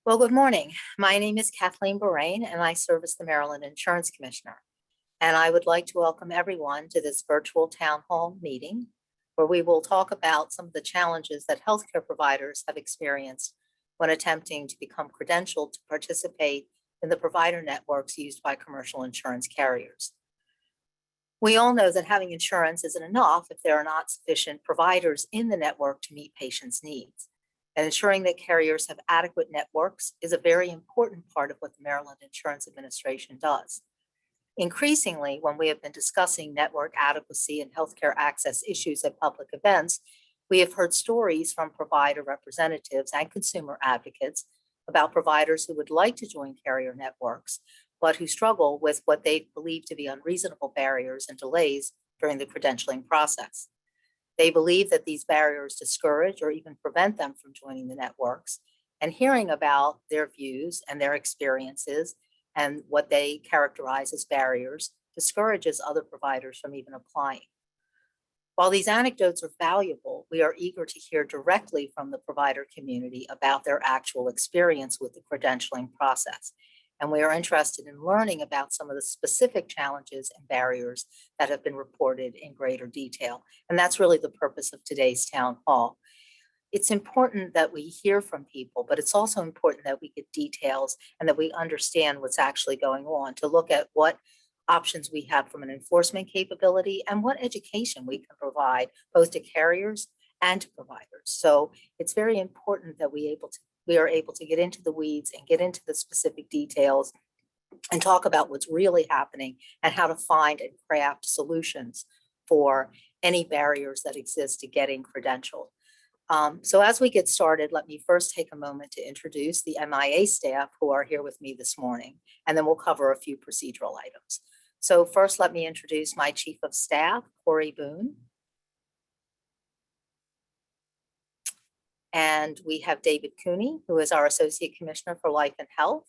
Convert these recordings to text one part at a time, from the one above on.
Well, good morning. My name is Kathleen Borain, and I serve as the Maryland Insurance Commissioner. And I would like to welcome everyone to this virtual town hall meeting, where we will talk about some of the challenges that healthcare providers have experienced when attempting to become credentialed to participate in the provider networks used by commercial insurance carriers. We all know that having insurance isn't enough if there are not sufficient providers in the network to meet patients' needs. And ensuring that carriers have adequate networks is a very important part of what the Maryland Insurance Administration does. Increasingly, when we have been discussing network adequacy and healthcare access issues at public events, we have heard stories from provider representatives and consumer advocates about providers who would like to join carrier networks, but who struggle with what they believe to be unreasonable barriers and delays during the credentialing process. They believe that these barriers discourage or even prevent them from joining the networks, and hearing about their views and their experiences and what they characterize as barriers discourages other providers from even applying. While these anecdotes are valuable, we are eager to hear directly from the provider community about their actual experience with the credentialing process. And we are interested in learning about some of the specific challenges and barriers that have been reported in greater detail. And that's really the purpose of today's town hall. It's important that we hear from people, but it's also important that we get details and that we understand what's actually going on, to look at what options we have from an enforcement capability and what education we can provide both to carriers and to providers. So it's very important that we are able to get into the weeds and get into the specific details and talk about what's really happening and how to find and craft solutions for any barriers that exist to getting credentialed. So as we get started, let me first take a moment to introduce the MIA staff who are here with me this morning, and then we'll cover a few procedural items. So first, let me introduce my Chief of Staff, Corey Boone. And we have David Cooney, who is our Associate Commissioner for Life and Health.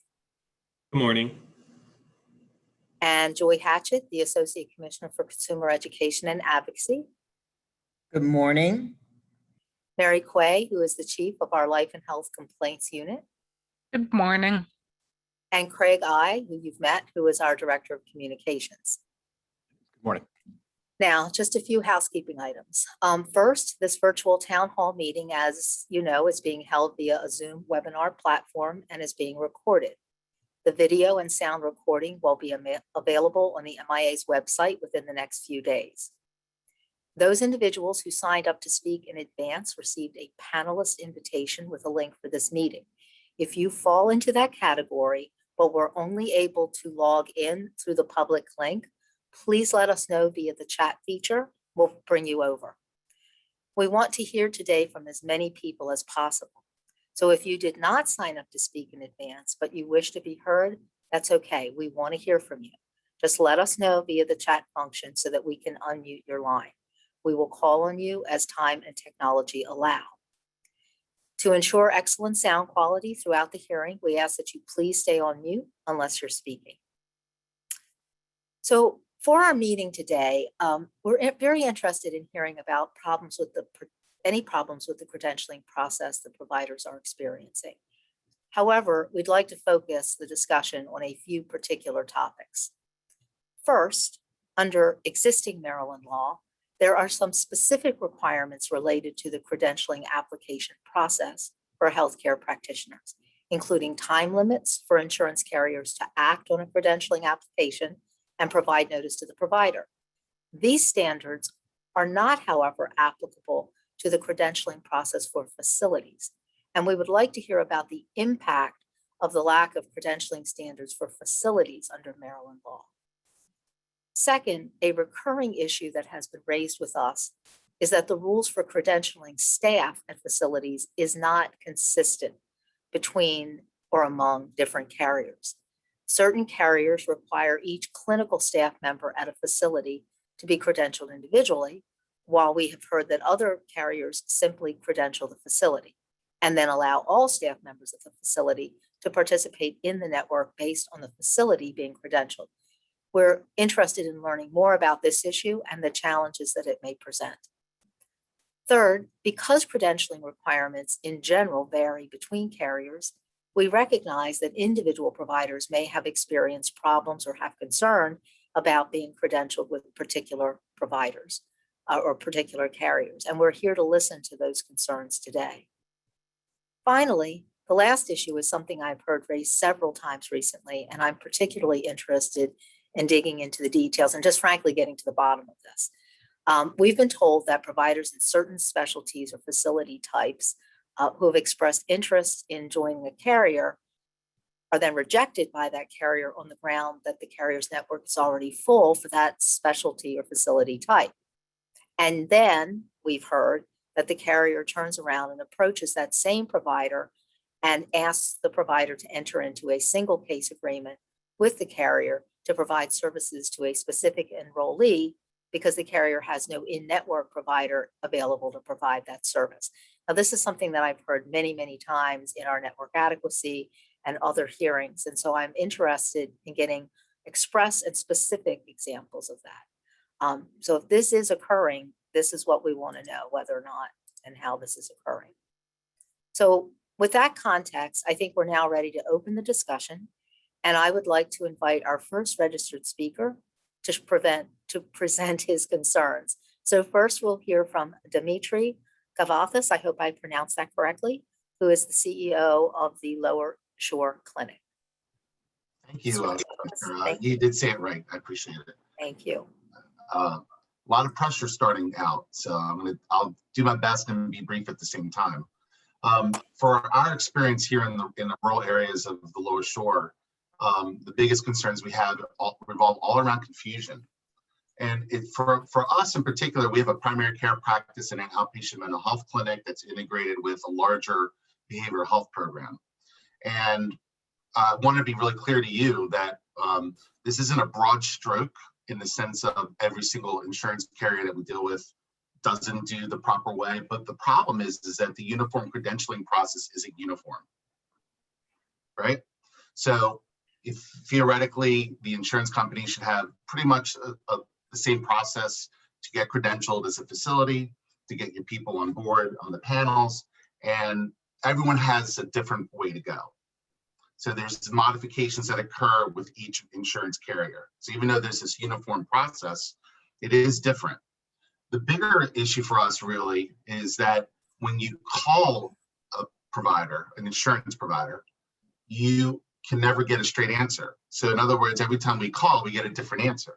Good morning. And Joy Hatchett, the Associate Commissioner for Consumer Education and Advocacy. Good morning. Mary Quay, who is the Chief of our Life and Health Complaints Unit. Good morning. And Craig I, who you've met, who is our Director of Communications. Good morning. Now, just a few housekeeping items. First, this virtual town hall meeting, as you know, is being held via a Zoom webinar platform and is being recorded. The video and sound recording will be available on the MIA's website within the next few days. Those individuals who signed up to speak in advance received a panelist invitation with a link for this meeting. If you fall into that category, but were only able to log in through the public link, please let us know via the chat feature. We'll bring you over. We want to hear today from as many people as possible. So if you did not sign up to speak in advance, but you wish to be heard, that's okay. We want to hear from you. Just let us know via the chat function so that we can unmute your line. We will call on you as time and technology allow. To ensure excellent sound quality throughout the hearing, we ask that you please stay on mute unless you're speaking. So for our meeting today, we're very interested in hearing about any problems with the credentialing process that providers are experiencing. However, we'd like to focus the discussion on a few particular topics. First, under existing Maryland law, there are some specific requirements related to the credentialing application process for healthcare practitioners, including time limits for insurance carriers to act on a credentialing application and provide notice to the provider. These standards are not, however, applicable to the credentialing process for facilities, and we would like to hear about the impact of the lack of credentialing standards for facilities under Maryland law. Second, a recurring issue that has been raised with us is that the rules for credentialing staff at facilities is not consistent between or among different carriers. Certain carriers require each clinical staff member at a facility to be credentialed individually, while we have heard that other carriers simply credential the facility and then allow all staff members of the facility to participate in the network based on the facility being credentialed. We're interested in learning more about this issue and the challenges that it may present. Third, because credentialing requirements in general vary between carriers, we recognize that individual providers may have experienced problems or have concern about being credentialed with particular providers or particular carriers, and we're here to listen to those concerns today. Finally, the last issue is something I've heard raised several times recently, and I'm particularly interested in digging into the details and just frankly getting to the bottom of this. We've been told that providers in certain specialties or facility types who have expressed interest in joining a carrier are then rejected by that carrier on the ground that the carrier's network is already full for that specialty or facility type. And then we've heard that the carrier turns around and approaches that same provider and asks the provider to enter into a single case agreement with the carrier to provide services to a specific enrollee because the carrier has no in-network provider available to provide that service. Now, this is something that I've heard many, many times in our network adequacy and other hearings. And so I'm interested in getting express and specific examples of that. So if this is occurring, this is what we want to know, whether or not and how this is occurring. So with that context, I think we're now ready to open the discussion. And I would like to invite our first registered speaker to present his concerns. So first we'll hear from Dimitri Kavathis, I hope I pronounced that correctly, who is the CEO of the Lower Shore Clinic. Thank you. You did say it right. I appreciate it. Thank you. A lot of pressure starting out, so I'll do my best and be brief at the same time. For our experience here in the rural areas of the Lower Shore, the biggest concerns we have revolve all around confusion. And for us in particular, we have a primary care practice and an outpatient mental health clinic that's integrated with a larger behavioral health program. And I want to be really clear to you that this isn't a broad stroke in the sense of every single insurance carrier that we deal with doesn't do the proper way. But the problem is that the uniform credentialing process isn't uniform, right? So if theoretically the insurance company should have pretty much the same process to get credentialed as a facility, to get your people on board on the panels, and everyone has a different way to go. So there's modifications that occur with each insurance carrier. So even though there's this uniform process, it is different. The bigger issue for us really is that when you call a provider, an insurance provider, you can never get a straight answer. So in other words, every time we call, we get a different answer.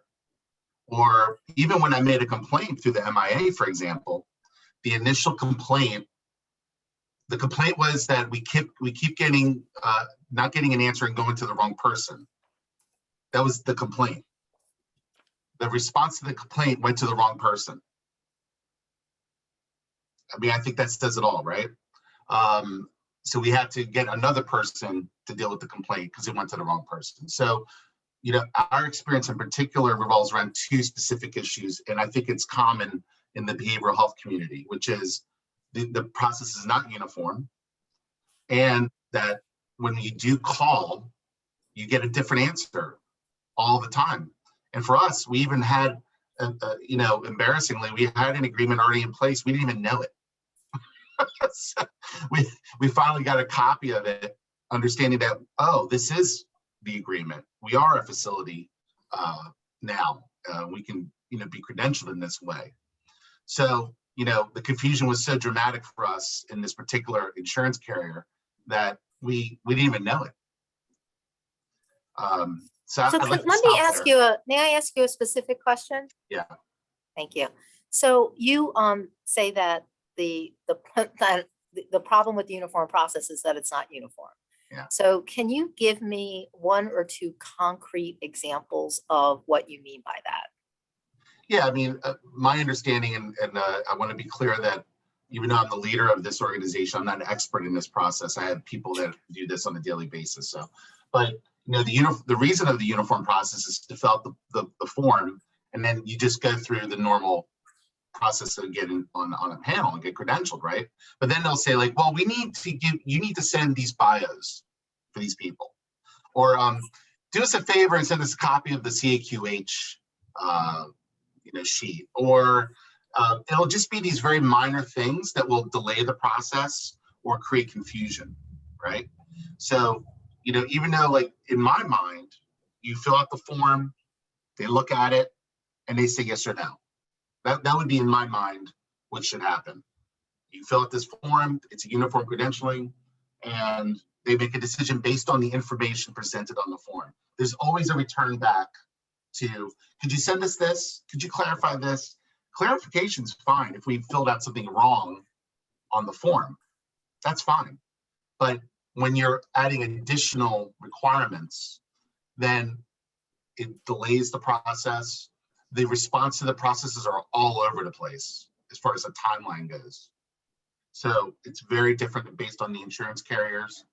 Or even when I made a complaint through the MIA, for example, the initial complaint, the complaint was that we keep getting not getting an answer and going to the wrong person. That was the complaint. The response to the complaint went to the wrong person. I mean, I think that says it all, right? So we had to get another person to deal with the complaint because it went to the wrong person. So, you know, our experience in particular revolves around two specific issues, and I think it's common in the behavioral health community, which is the process is not uniform, and that when you do call, you get a different answer all the time. And for us, we even had, you know, embarrassingly, we had an agreement already in place. We didn't even know it. So we finally got a copy of it, understanding that, oh, this is the agreement. We are a facility now. We can, you know, be credentialed in this way. So, you know, the confusion was so dramatic for us in this particular insurance carrier that we didn't even know it. May I ask you a specific question? Yeah. Thank you. So you say that the problem with the uniform process is that it's not uniform. Yeah. So can you give me one or two concrete examples of what you mean by that? Yeah, I mean, my understanding, and I want to be clear that even though I'm the leader of this organization, I'm not an expert in this process. I have people that do this on a daily basis. So, but you know, the reason of the uniform process is to fill out the form, and then you just go through the normal process of getting on a panel and get credentialed, right? But then they'll say like, well, you need to send these bios for these people, or do us a favor and send us a copy of the CAQH sheet, or it'll just be these very minor things that will delay the process or create confusion, right? So, even though like in my mind, you fill out the form, they look at it and they say yes or no. That would be in my mind what should happen. You fill out this form, it's a uniform credentialing, and they make a decision based on the information presented on the form. There's always a return back to, could you send us this? Could you clarify this? Clarification is fine if we filled out something wrong on the form. That's fine. But when you're adding additional requirements, then it delays the process. The response to the processes are all over the place as far as the timeline goes. So it's very different based on the insurance carriers.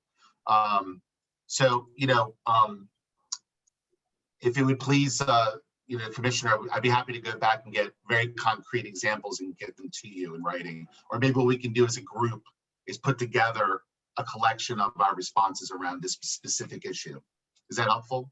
If it would please, Commissioner, I'd be happy to go back and get very concrete examples and get them to you in writing. Or maybe what we can do as a group is put together a collection of our responses around this specific issue. Is that helpful?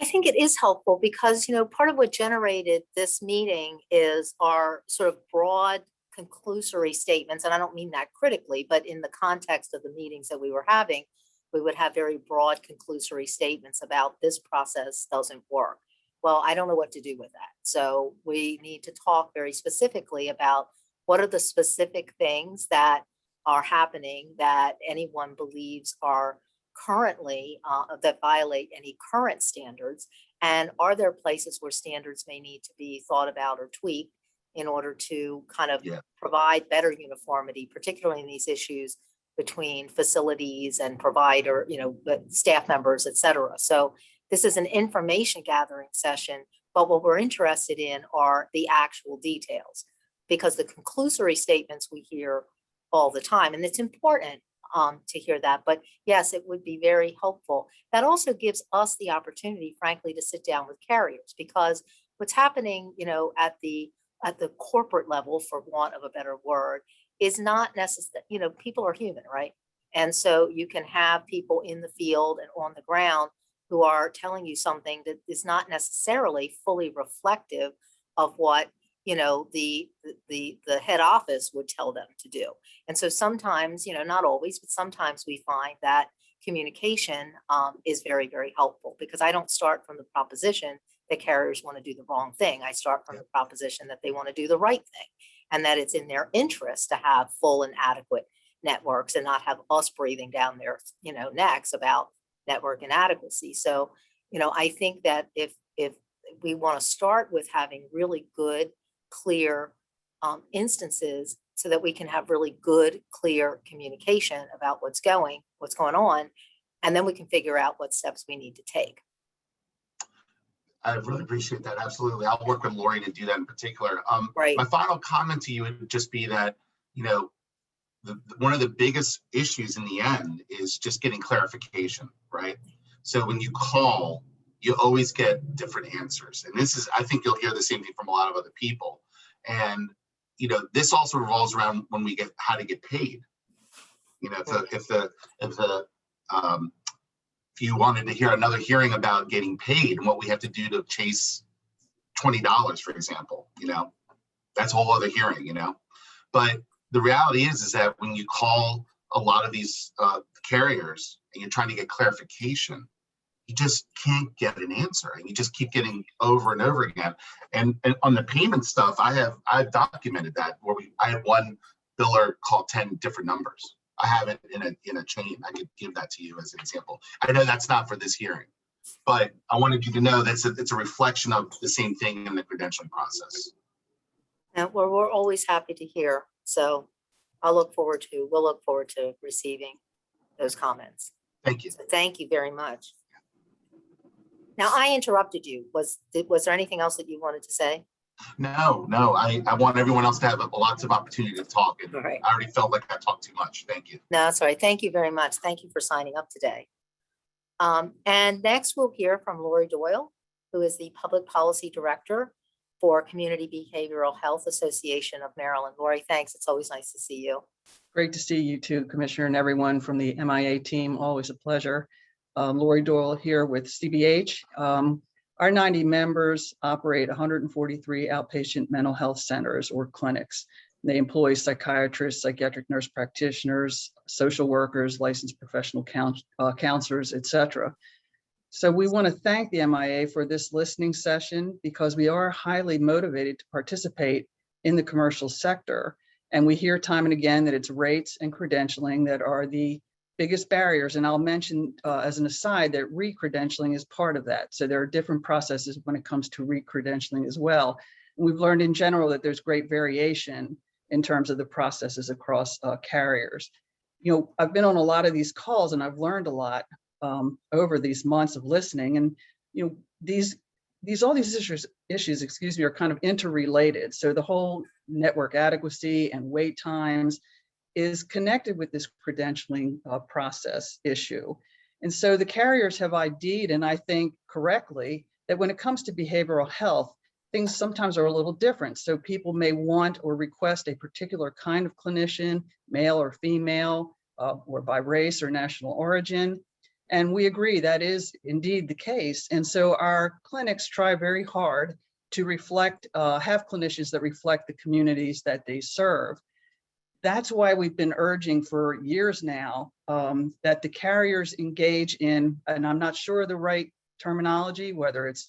I think it is helpful because, part of what generated this meeting is our sort of broad conclusory statements. And I don't mean that critically, but in the context of the meetings that we were having, we would have very broad conclusory statements about this process doesn't work. Well, I don't know what to do with that. So we need to talk very specifically about what are the specific things that are happening that anyone believes are currently that violate any current standards, and are there places where standards may need to be thought about or tweaked in order to kind of provide better uniformity, particularly in these issues between facilities and provider, staff members, et cetera. So this is an information gathering session, but what we're interested in are the actual details, because the conclusory statements we hear all the time, and it's important to hear that. But yes, it would be very helpful. That also gives us the opportunity, frankly, to sit down with carriers, because what's happening, at the corporate level, for want of a better word, is not necessary. People are human, right? And so you can have people in the field and on the ground who are telling you something that is not necessarily fully reflective of what the head office would tell them to do. And so sometimes, not always, but sometimes we find that communication is very, very helpful, because I don't start from the proposition that carriers want to do the wrong thing. I start from the proposition that they want to do the right thing, and that it's in their interest to have full and adequate networks and not have us breathing down their necks about network inadequacy. So, I think that if we want to start with having really good, clear instances, so that we can have really good, clear communication about what's going on, and then we can figure out what steps we need to take. I really appreciate that. Absolutely. I'll work with Lori to do that in particular. Right. My final comment to you would just be that, one of the biggest issues in the end is just getting clarification, right? So when you call, you always get different answers. And I think you'll hear the same thing from a lot of other people. And, this also revolves around when we get how to get paid. If you wanted to hear another hearing about getting paid and what we have to do to chase $20, for example, that's a whole other hearing, But the reality is that when you call a lot of these carriers and you're trying to get clarification, you just can't get an answer, and you just keep getting over and over again. And on the payment stuff, I've documented that, where I had one biller call 10 different numbers. I have it in a chain. I could give that to you as an example. I know that's not for this hearing, but I wanted you to know that it's a reflection of the same thing in the credentialing process. And we're always happy to hear. So we'll look forward to receiving those comments. Thank you. So thank you very much. Now, I interrupted you. Was there anything else that you wanted to say? No. I want everyone else to have lots of opportunity to talk. And All right. I already felt like I talked too much. Thank you. No, sorry. Thank you very much. Thank you for signing up today. And next we'll hear from Lori Doyle, who is the Public Policy Director for Community Behavioral Health Association of Maryland. Lori, thanks. It's always nice to see you. Great to see you too, Commissioner, and everyone from the MIA team. Always a pleasure. Lori Doyle here with CBH. Our 90 members operate 143 outpatient mental health centers or clinics They employ psychiatrists, psychiatric nurse practitioners, social workers, licensed professional counselors, etc. So we want to thank the MIA for this listening session because we are highly motivated to participate in the commercial sector. And we hear time and again that it's rates and credentialing that are the biggest barriers. And I'll mention as an aside that re-credentialing is part of that. So there are different processes when it comes to re-credentialing as well. And we've learned in general that there's great variation in terms of the processes across carriers. You know, I've been on a lot of these calls and I've learned a lot over these months of listening. And, you know, all these issues, excuse me, are kind of interrelated. So the whole network adequacy and wait times is connected with this credentialing process issue. And so the carriers have ID'd, and I think correctly, that when it comes to behavioral health, things sometimes are a little different. So people may want or request a particular kind of clinician, male or female, or by race or national origin. And we agree that is indeed the case. And so our clinics try very hard to reflect, have clinicians that reflect the communities that they serve. That's why we've been urging for years now that the carriers engage in, and I'm not sure the right terminology, whether it's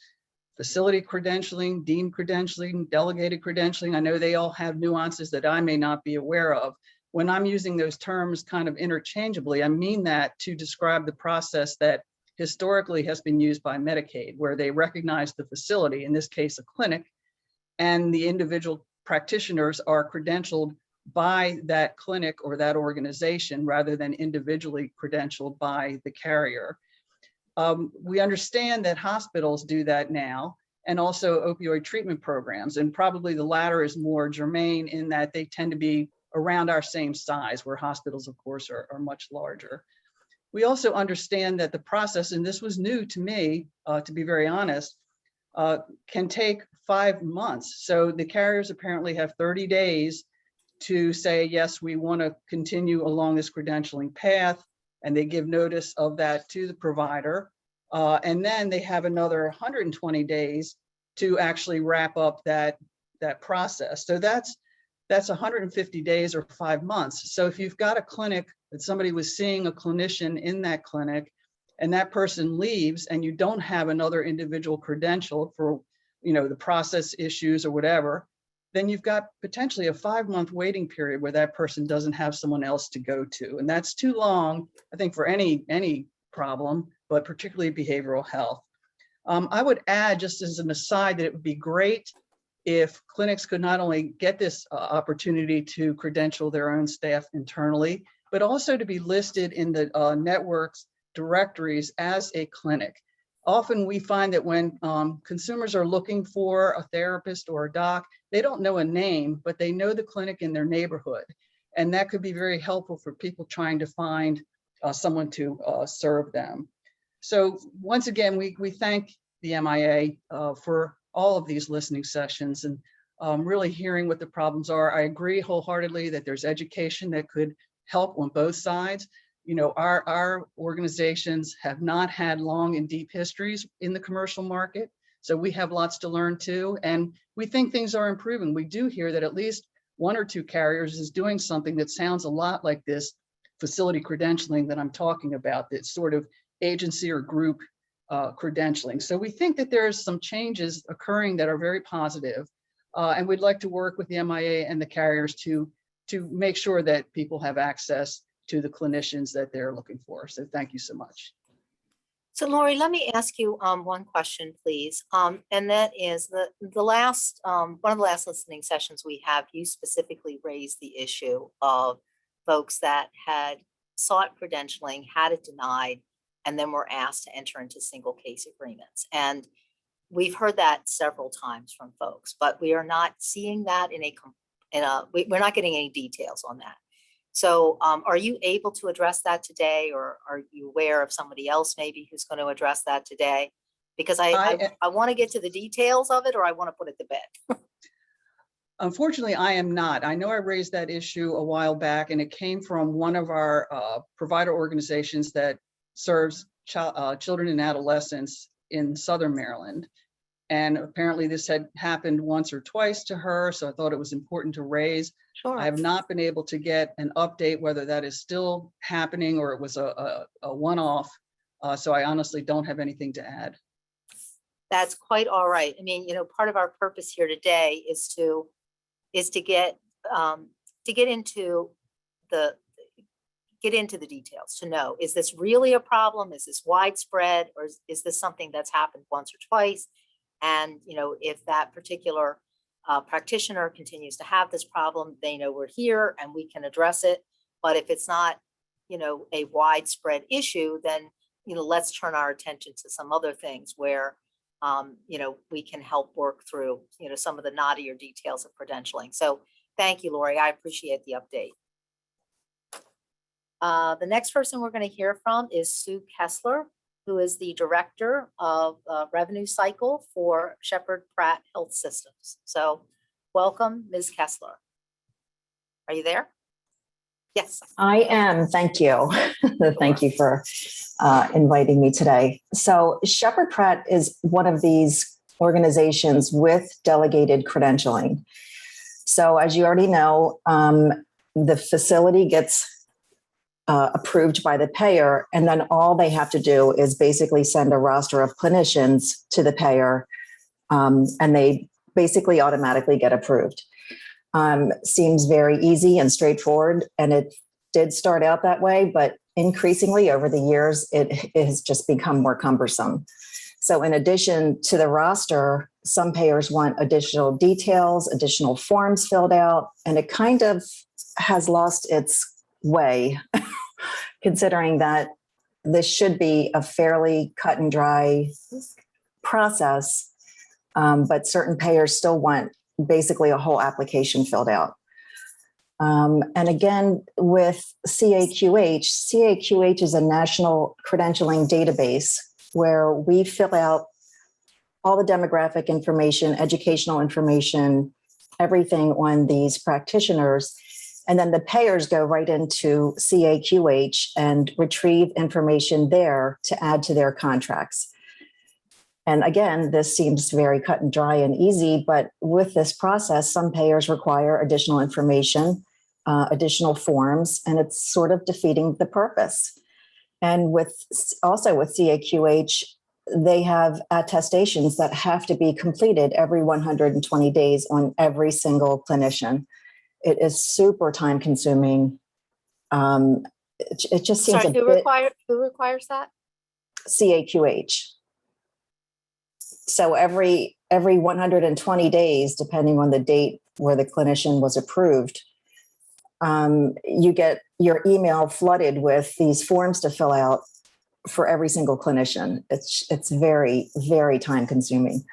facility credentialing, deemed credentialing, delegated credentialing. I know they all have nuances that I may not be aware of. When I'm using those terms kind of interchangeably, I mean that to describe the process that historically has been used by Medicaid, where they recognize the facility, in this case, a clinic, and the individual practitioners are credentialed by that clinic or that organization rather than individually credentialed by the carrier. We understand that hospitals do that now, and also opioid treatment programs, and probably the latter is more germane in that they tend to be around our same size, where hospitals, of course, are much larger. We also understand that the process, and this was new to me, to be very honest, can take 5 months. So the carriers apparently have 30 days to say, yes, we want to continue along this credentialing path, and they give notice of that to the provider. And then they have another 120 days to actually wrap up that process. So that's 150 days or 5 months. So if you've got a clinic that somebody was seeing a clinician in that clinic and that person leaves and you don't have another individual credentialed for, you know, the process issues or whatever, then you've got potentially a 5-month waiting period where that person doesn't have someone else to go to. And that's too long, I think, for any problem, but particularly behavioral health. I would add, just as an aside, that it would be great if clinics could not only get this opportunity to credential their own staff internally, but also to be listed in the network's directories as a clinic. Often we find that when consumers are looking for a therapist or a doc, they don't know a name, but they know the clinic in their neighborhood. And that could be very helpful for people trying to find someone to serve them. So once again, we thank the MIA for all of these listening sessions and really hearing what the problems are. I agree wholeheartedly that there's education that could help on both sides. You know, our organizations have not had long and deep histories in the commercial market, so we have lots to learn too. And we think things are improving. We do hear that at least 1 or 2 carriers is doing something that sounds a lot like this facility credentialing that I'm talking about, that sort of agency or group credentialing. So we think that there's some changes occurring that are very positive, and we'd like to work with the MIA and the carriers to make sure that people have access to the clinicians that they're looking for. So thank you so much. So Lori, let me ask you one question, please. And that is the last, one of the last listening sessions we have, you specifically raised the issue of folks that had sought credentialing, had it denied, and then were asked to enter into single case agreements. And we've heard that several times from folks, but we are not seeing that we're not getting any details on that. So are you able to address that today, or are you aware of somebody else maybe who's going to address that today? Because I want to get to the details of it, or I want to put it to bed. Unfortunately, I am not. I know I raised that issue a while back, and it came from one of our provider organizations that serves children and adolescents in Southern Maryland. And apparently this had happened once or twice to her, so I thought it was important to raise. Sure. I have not been able to get an update whether that is still happening or it was a one-off. So I honestly don't have anything to add. That's quite all right. I mean, part of our purpose here today is to get into the details, to know, is this really a problem? Is this widespread, or is this something that's happened once or twice? And, if that particular practitioner continues to have this problem, they know we're here and we can address it. But if it's not, a widespread issue, then, let's turn our attention to some other things where, we can help work through, some of the knottier details of credentialing. So thank you, Lori. I appreciate the update. The next person we're going to hear from is Sue Kessler, who is the Director of Revenue Cycle for Shepherd Pratt Health Systems. So welcome, Ms. Kessler. Are you there? Yes. I am. Thank you. Thank you for inviting me today. So Shepherd Pratt is one of these organizations with delegated credentialing. So as you already know, the facility gets approved by the payer, and then all they have to do is basically send a roster of clinicians to the payer, and they basically automatically get approved. Seems very easy and straightforward, and it did start out that way, but increasingly over the years, it has just become more cumbersome. So in addition to the roster, some payers want additional details, additional forms filled out, and it kind of has lost its way, considering that this should be a fairly cut and dry process, but certain payers still want basically a whole application filled out. And again, with CAQH is a national credentialing database where we fill out all the demographic information, educational information, everything on these practitioners. And then the payers go right into CAQH and retrieve information there to add to their contracts. And again, this seems very cut and dry and easy, but with this process, some payers require additional information, additional forms, and it's sort of defeating the purpose. And also with CAQH, they have attestations that have to be completed every 120 days on every single clinician. It is super time consuming. It just seems Sorry, who requires that? CAQH. So every 120 days, depending on the date where the clinician was approved, you get your email flooded with these forms to fill out for every single clinician. It's very, very time consuming.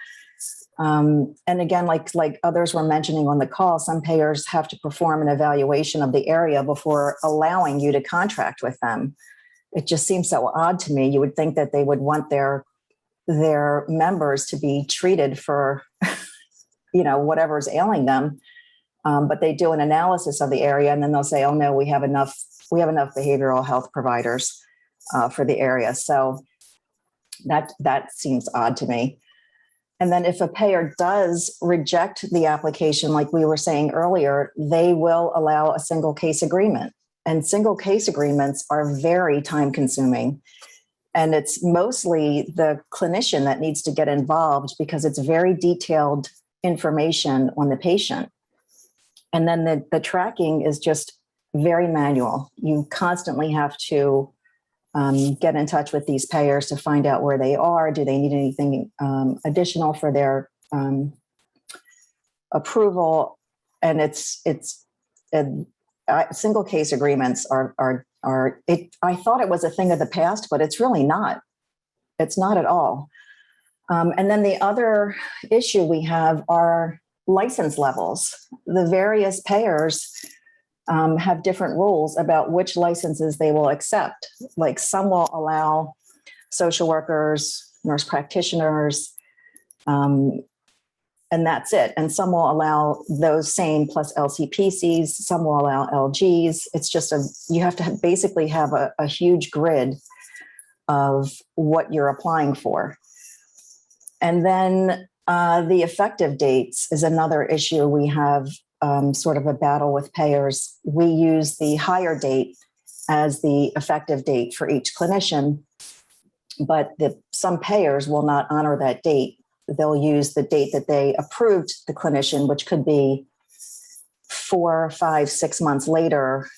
And again, like others were mentioning on the call, some payers have to perform an evaluation of the area before allowing you to contract with them. It just seems so odd to me. You would think that they would want their members to be treated for, whatever's ailing them. But they do an analysis of the area and then they'll say, oh no, we have enough behavioral health providers for the area. So that seems odd to me. And then if a payer does reject the application, like we were saying earlier, they will allow a single case agreement. And single case agreements are very time consuming. And it's mostly the clinician that needs to get involved because it's very detailed information on the patient. And then the tracking is just very manual. You constantly have to get in touch with these payers to find out where they are. Do they need anything additional for their approval? And single case agreements are I thought it was a thing of the past, but it's really not. It's not at all. And then the other issue we have are license levels. The various payers have different rules about which licenses they will accept. Like some will allow social workers, nurse practitioners, and that's it. And some will allow those same plus LCPCs, some will allow LGs. It's just you have to basically have a huge grid of what you're applying for. And then The effective dates is another issue. We have sort of a battle with payers. We use the hire date as the effective date for each clinician, but some payers will not honor that date. They'll use the date that they approved the clinician, which could be 4, 5, 6 months later,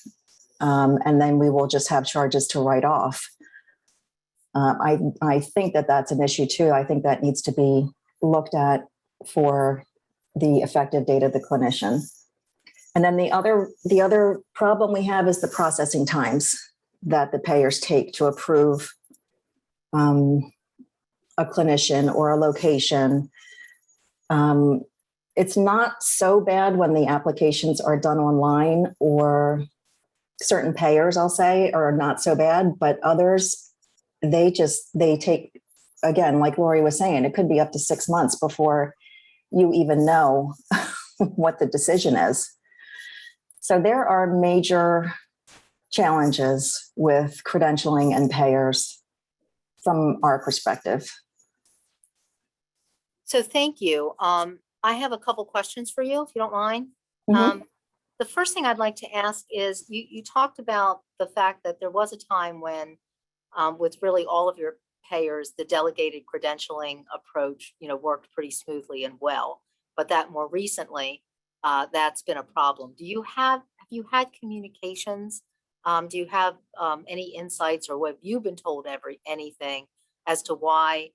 and then we will just have charges to write off. I think that that's an issue too. I think that needs to be looked at for the effective date of the clinician. And then the other problem we have is the processing times that the payers take to approve a clinician or a location. It's not so bad when the applications are done online, or certain payers, I'll say, are not so bad, but others, they take, again, like Lori was saying, it could be up to 6 months before you even know what the decision is. So there are major challenges with credentialing and payers from our perspective. So thank you. I have a couple questions for you, if you don't mind. Mhm. The first thing I'd like to ask is, you talked about the fact that there was a time when, with really all of your payers, the delegated credentialing approach, worked pretty smoothly and well, but that more recently, that's been a problem. Have you had communications? Do you have any insights, or have you been told anything as to why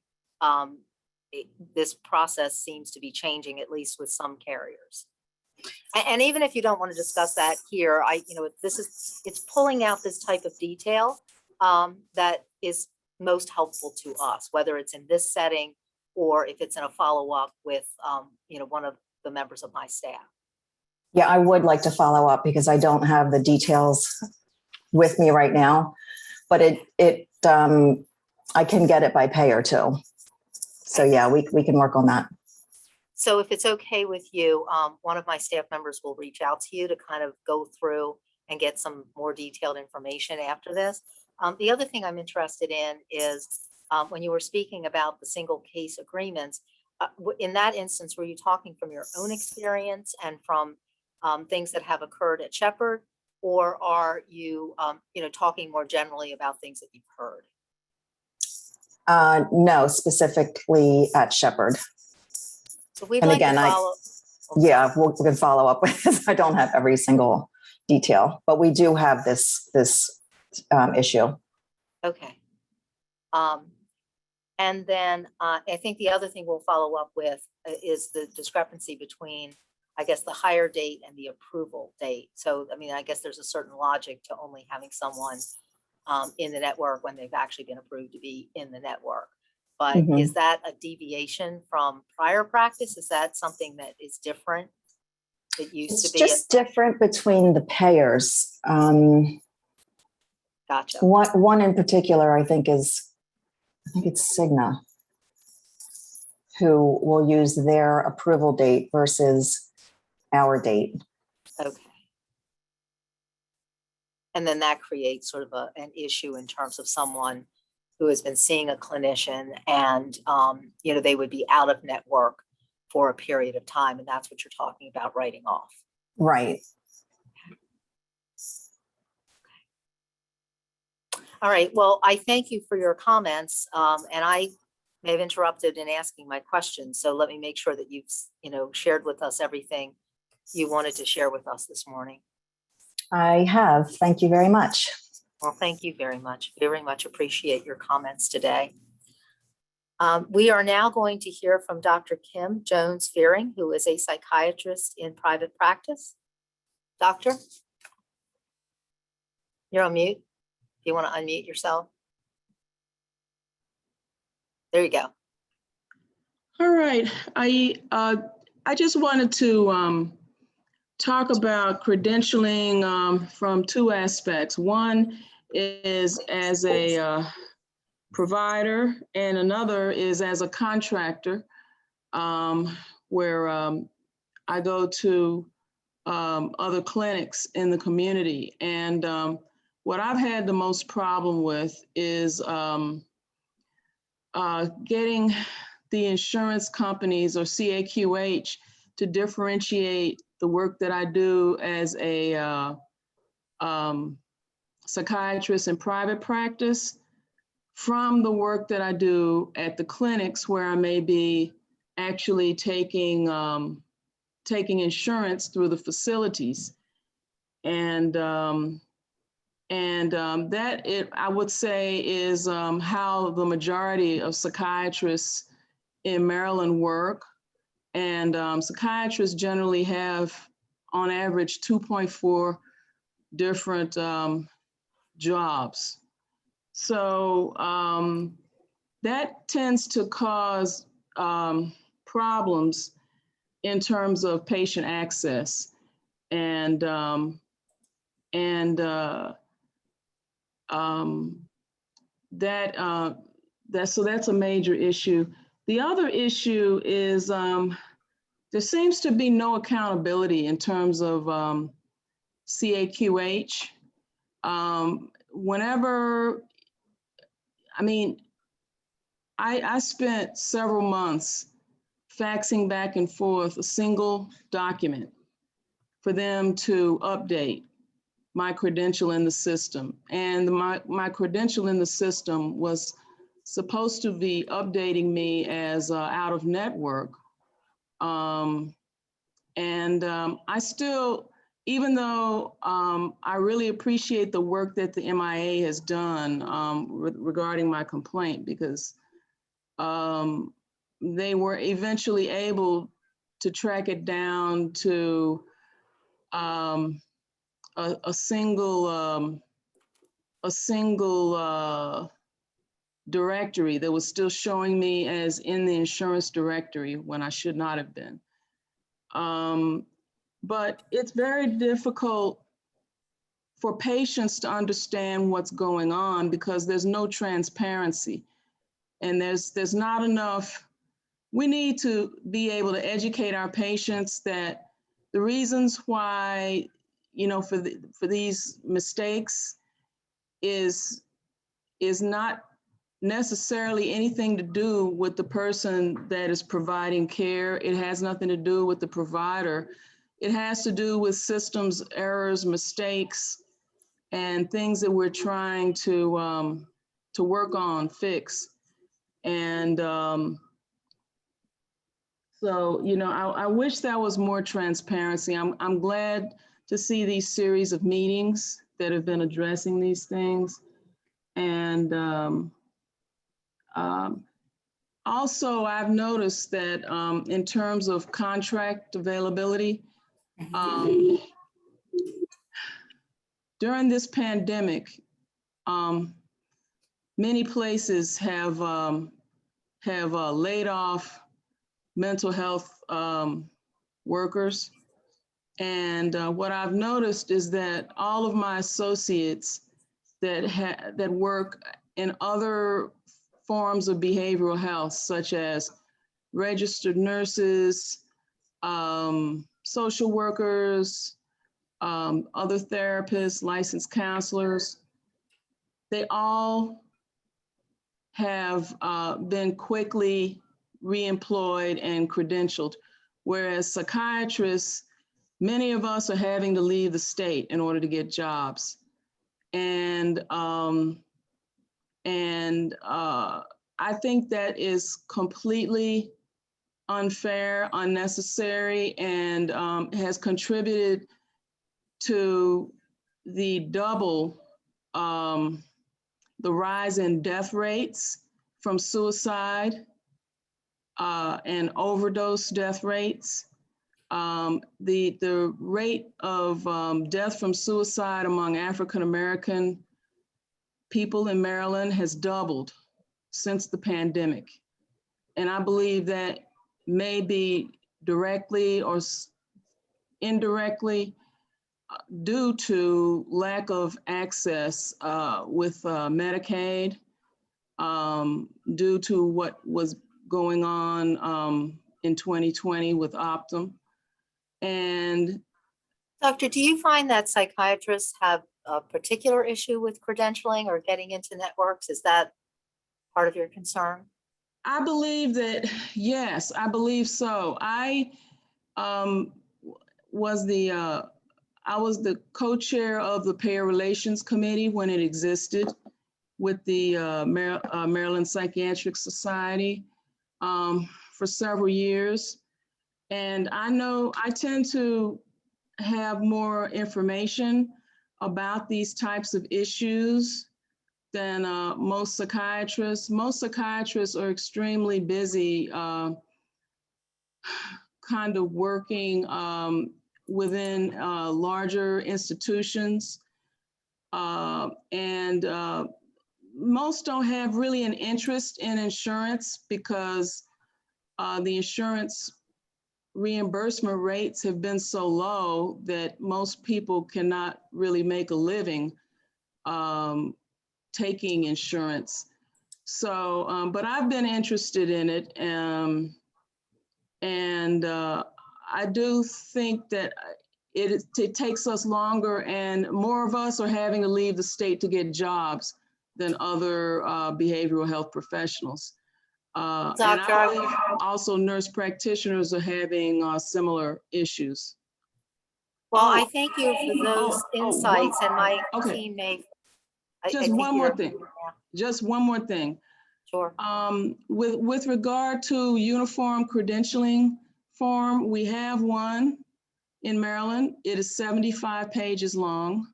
this process seems to be changing, at least with some carriers? And even if you don't want to discuss that here, it's pulling out this type of detail that is most helpful to us, whether it's in this setting or if it's in a follow-up with one of the members of my staff. Yeah, I would like to follow up because I don't have the details with me right now, but I can get it by payer too. So yeah, we can work on that. So if it's okay with you, one of my staff members will reach out to you to kind of go through and get some more detailed information after this. The other thing I'm interested in is when you were speaking about the single case agreements, in that instance, were you talking from your own experience and from things that have occurred at Shepherd, or are you, talking more generally about things that you've heard? No, specifically at Shepherd. So we'd And like again, to follow. Yeah, we can follow up with this. I don't have every single detail, but we do have this issue. Okay. And then I think the other thing we'll follow up with is the discrepancy between, I guess, the hire date and the approval date. So, I guess there's a certain logic to only having someone in the network when they've actually been approved to be in the network. But is that a deviation from prior practice? Is that something that is different? It used to be just different between the payers. Gotcha. One in particular, I think it's Cigna, who will use their approval date versus our date. Okay. And then that creates sort of an issue in terms of someone who has been seeing a clinician and, they would be out of network for a period of time. And that's what you're talking about writing off. Right. All right. Well, I thank you for your comments. And I may have interrupted in asking my questions. So let me make sure that you've, shared with us everything you wanted to share with us this morning. I have. Thank you very much. Well, thank you very much. Very much appreciate your comments today. We are now going to hear from Dr. Kim Jones-Fearing, who is a psychiatrist in private practice. Doctor, you're on mute. Do you want to unmute yourself? There you go. All right. I just wanted to talk about credentialing from two aspects. One is as a provider, and another is as a contractor, where I go to other clinics in the community. And what I've had the most problem with is getting the insurance companies or CAQH to differentiate the work that I do as a psychiatrist in private practice from the work that I do at the clinics, where I may be actually taking insurance through the facilities. And that, I would say, is how the majority of psychiatrists in Maryland work. And psychiatrists generally have, on average, 2.4 different jobs. So that tends to cause problems in terms of patient access. So that's a major issue. The other issue is there seems to be no accountability in terms of CAQH. I spent several months faxing back and forth a single document for them to update my credential in the system. And my credential in the system was supposed to be updating me as out of network. I still, even though I really appreciate the work that the MIA has done regarding my complaint, because they were eventually able to track it down to a single directory that was still showing me as in the insurance directory when I should not have been. But it's very difficult for patients to understand what's going on because there's no transparency, and there's not enough. We need to be able to educate our patients that the reasons why, for these mistakes is not necessarily anything to do with the person that is providing care. It has nothing to do with the provider. It has to do with systems errors, mistakes, and things that we're trying to work on, fix. And I wish there was more transparency. I'm glad to see these series of meetings that have been addressing these things. And also, I've noticed that in terms of contract availability, during this pandemic, many places have laid off mental health workers. And what I've noticed is that all of my associates that work in other forms of behavioral health, such as registered nurses, social workers, other therapists, licensed counselors, they all have been quickly reemployed and credentialed, whereas psychiatrists, many of us are having to leave the state in order to get jobs. And I think that is completely unfair, unnecessary, and has contributed to the rise in death rates from suicide and overdose death rates. The rate of death from suicide among African-American people in Maryland has doubled since the pandemic. And I believe that may be directly or indirectly due to lack of access with Medicaid, due to what was going on in 2020 with Optum. And Doctor, do you find that psychiatrists have a particular issue with credentialing or getting into networks? Is that part of your concern? I believe that, yes, I believe so. I um, was the co-chair of the Payer Relations Committee when it existed with the Maryland Psychiatric Society for several years. And I know I tend to have more information about these types of issues than most psychiatrists. Most psychiatrists are extremely busy kind of working within larger institutions. And most don't have really an interest in insurance because the insurance reimbursement rates have been so low that most people cannot really make a living taking insurance. So, but I've been interested in it. And I do think that it takes us longer and more of us are having to leave the state to get jobs than other behavioral health professionals. And Doctor, I believe also nurse practitioners are having similar issues. well, Oh. I thank you for those insights and my Okay. team may. I Just think one more you're- thing. yeah, Just one more thing. Sure. With regard to uniform credentialing form, we have one in Maryland. It is 75 pages long.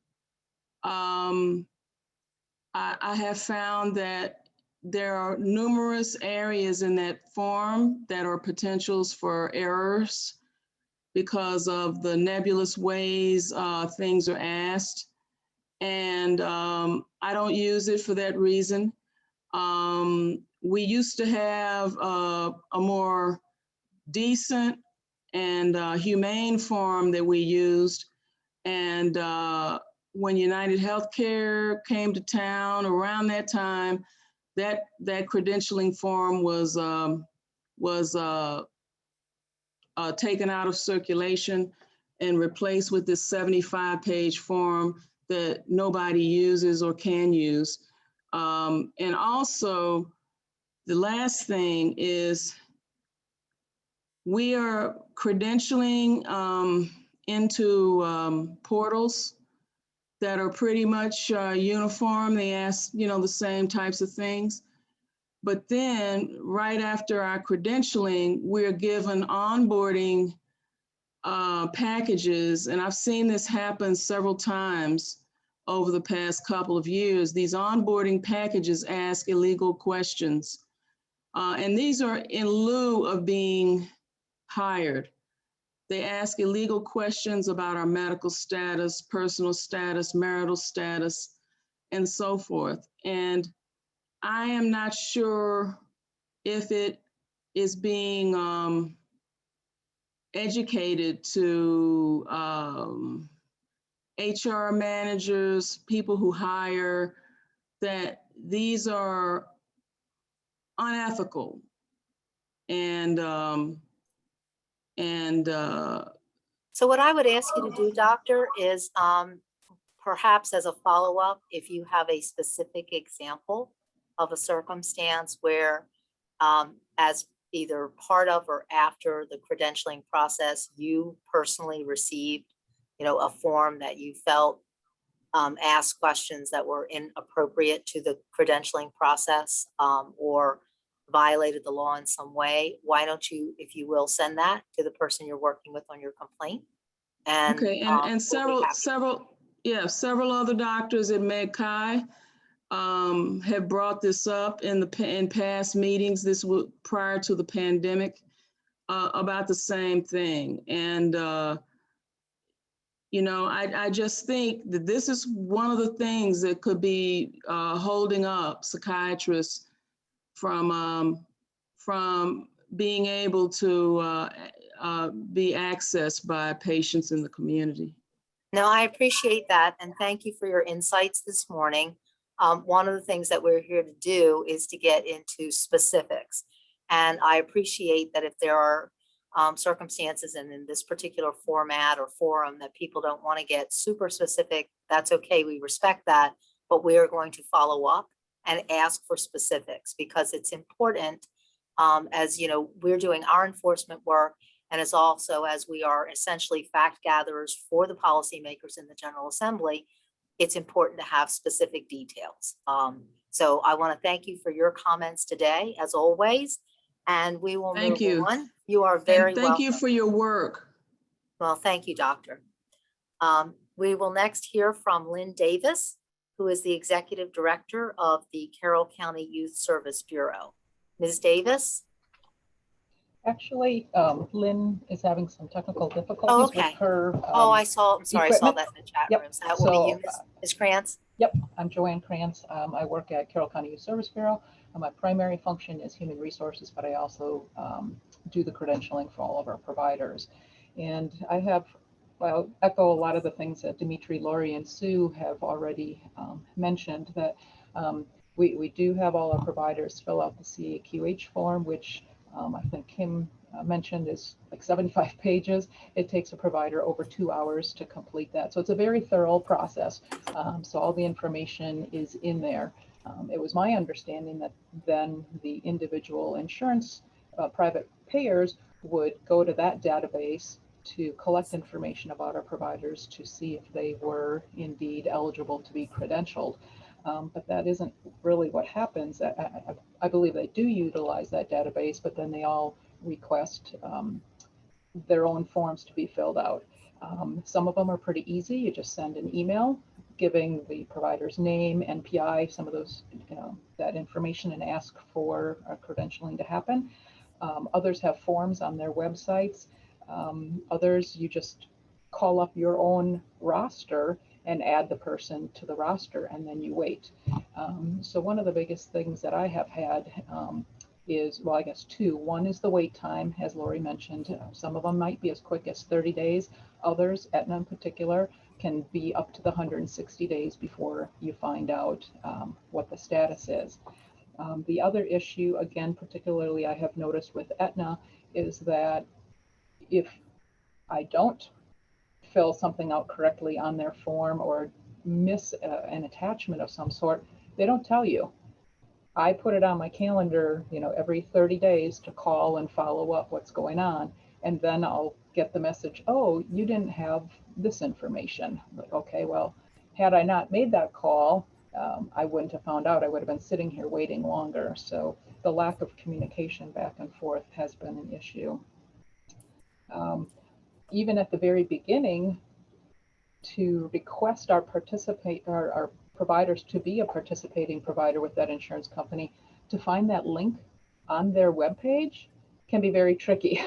I have found that there are numerous areas in that form that are potentials for errors because of the nebulous ways things are asked. And I don't use it for that reason. We used to have a more decent and humane form that we used. And when United Healthcare came to town around that time, that credentialing form was taken out of circulation and replaced with this 75-page form that nobody uses or can use. And also, the last thing is we are credentialing into portals that are pretty much uniform. They ask, the same types of things. But then right after our credentialing, we're given onboarding packages. And I've seen this happen several times over the past couple of years. These onboarding packages ask illegal questions. And these are in lieu of being hired. They ask illegal questions about our medical status, personal status, marital status, and so forth. And I am not sure if it is being educated to HR managers, people who hire, that these are unethical. And So what I would ask you to do, doctor, is perhaps as a follow-up, if you have a specific example of a circumstance where as either part of or after the credentialing process, you personally received, a form that you felt asked questions that were inappropriate to the credentialing process or violated the law in some way, why don't you, if you will, send that to the person you're working with on your complaint? And okay, and several other doctors at MedChi have brought this up in past meetings. This was prior to the pandemic about the same thing. And I just think that this is one of the things that could be holding up psychiatrists from being able to be accessed by patients in the community. No, I appreciate that. And thank you for your insights this morning. One of the things that we're here to do is to get into specifics. And I appreciate that if there are circumstances and in this particular format or forum that people don't want to get super specific, that's okay. We respect that. But we are going to follow up and ask for specifics because it's important as you know, we're doing our enforcement work, and as also as we are essentially fact gatherers for the policymakers in the General Assembly, it's important to have specific details. So I want to thank you for your comments today, as always, and we will Thank move you. on. You are very And thank you welcome. for your work. Well, thank you, Doctor. We will next hear from Lynn Davis, who is the Executive Director of the Carroll County Youth Service Bureau. Ms. Davis? Actually, Lynn is having some technical difficulties with okay. her. I'm sorry, I saw equipment. that in the chat Yep. room. So that will be you, So, Ms. Krantz? Yep, I'm Joanne Krantz. I work at Carroll County Youth Service Bureau. My primary function is human resources, but I also do the credentialing for all of our providers. And I have, well, echo a lot of the things that Dimitri, Lori, and Sue have already mentioned, that we do have all our providers fill out the CAQH form, which I think Kim mentioned is like 75 pages. It takes a provider over 2 hours to complete that. So it's a very thorough process. So all the information is in there. It was my understanding that then the individual insurance private payers would go to that database to collect information about our providers to see if they were indeed eligible to be credentialed. But that isn't really what happens. I believe they do utilize that database, but then they all request their own forms to be filled out. Some of them are pretty easy. You just send an email giving the provider's name, NPI, some of those, that information, and ask for credentialing to happen. Others have forms on their websites. Others, you just call up your own roster and add the person to the roster, and then you wait. So one of the biggest things that I have had is, well, I guess two. One is the wait time, as Lori mentioned. Some of them might be as quick as 30 days. Others, Aetna in particular, can be up to the 160 days before you find out what the status is. The other issue, again, particularly I have noticed with Aetna, is that if I don't fill something out correctly on their form or miss an attachment of some sort, they don't tell you. I put it on my calendar, every 30 days to call and follow up what's going on. And then I'll get the message, oh, you didn't have this information. But okay, well, had I not made that call, I wouldn't have found out. I would have been sitting here waiting longer. So the lack of communication back and forth has been an issue. Even at the very beginning, to request our providers to be a participating provider with that insurance company, to find that link on their webpage can be very tricky.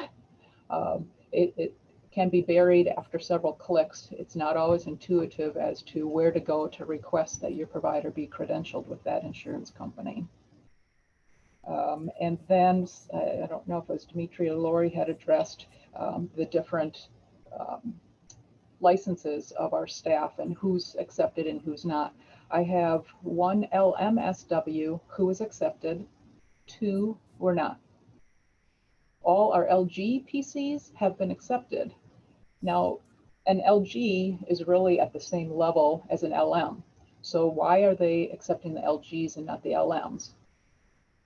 It can be buried after several clicks. It's not always intuitive as to where to go to request that your provider be credentialed with that insurance company. And then, I don't know if it was Dimitri or Lori had addressed the different licenses of our staff and who's accepted and who's not. I have one LMSW who is accepted, 2 were not. All our LG PCs have been accepted. Now, an LG is really at the same level as an LM. So why are they accepting the LGs and not the LMs?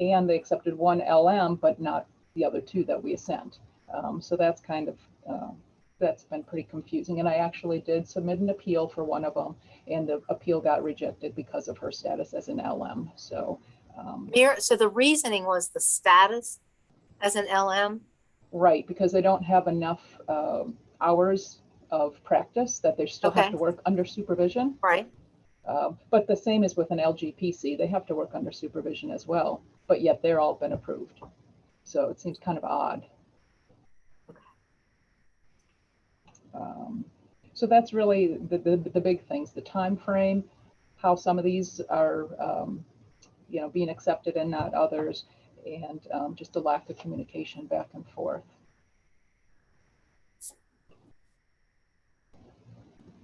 And they accepted one LM, but not the other 2 that we sent. So that's kind of, that's been pretty confusing. And I actually did submit an appeal for one of them, and the appeal got rejected because of her status as an LM. So, So the reasoning was the status as an LM? right, because they don't have enough hours of practice, that they still have to work under supervision. Right. But the same is with an LGPC. They have to work under supervision as well, but yet they're all been approved. So it seems kind of odd. So that's really the big things, the time frame, how some of these are being accepted and not others, and just a lack of communication back and forth.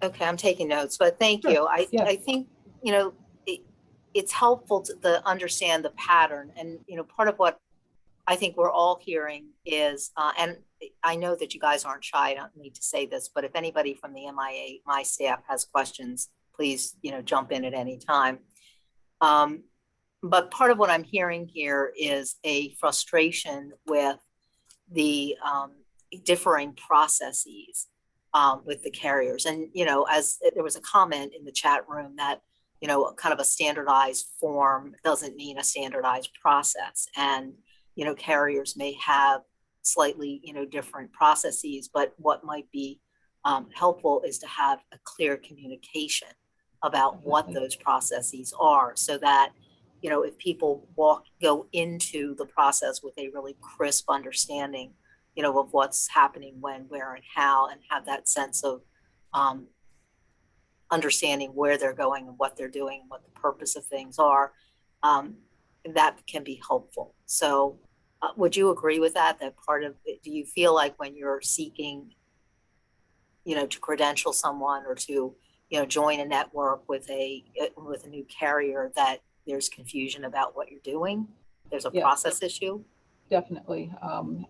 Okay, I'm taking notes, but thank you. I think, it's helpful to understand the pattern. And, part of what I think we're all hearing is, and I know that you guys aren't shy, I don't need to say this, but if anybody from the MIA, my staff has questions, please, jump in at any time. But part of what I'm hearing here is a frustration with the differing processes with the carriers. And, you know, as there was a comment in the chat room that, you know, kind of a standardized form doesn't mean a standardized process. And, you know, carriers may have slightly, you know, different processes, but what might be helpful is to have a clear communication about what those processes are, so that, you know, if people go into the process with a really crisp understanding, you know, of what's happening, when, where, and how, and have that sense of understanding where they're going and what they're doing and what the purpose of things are, that can be helpful. So would you agree with that, that part of it, do you feel like when you're seeking, you know, to credential someone or to, you know, join a network with a new carrier, that there's confusion about what you're doing? There's a process issue? Definitely.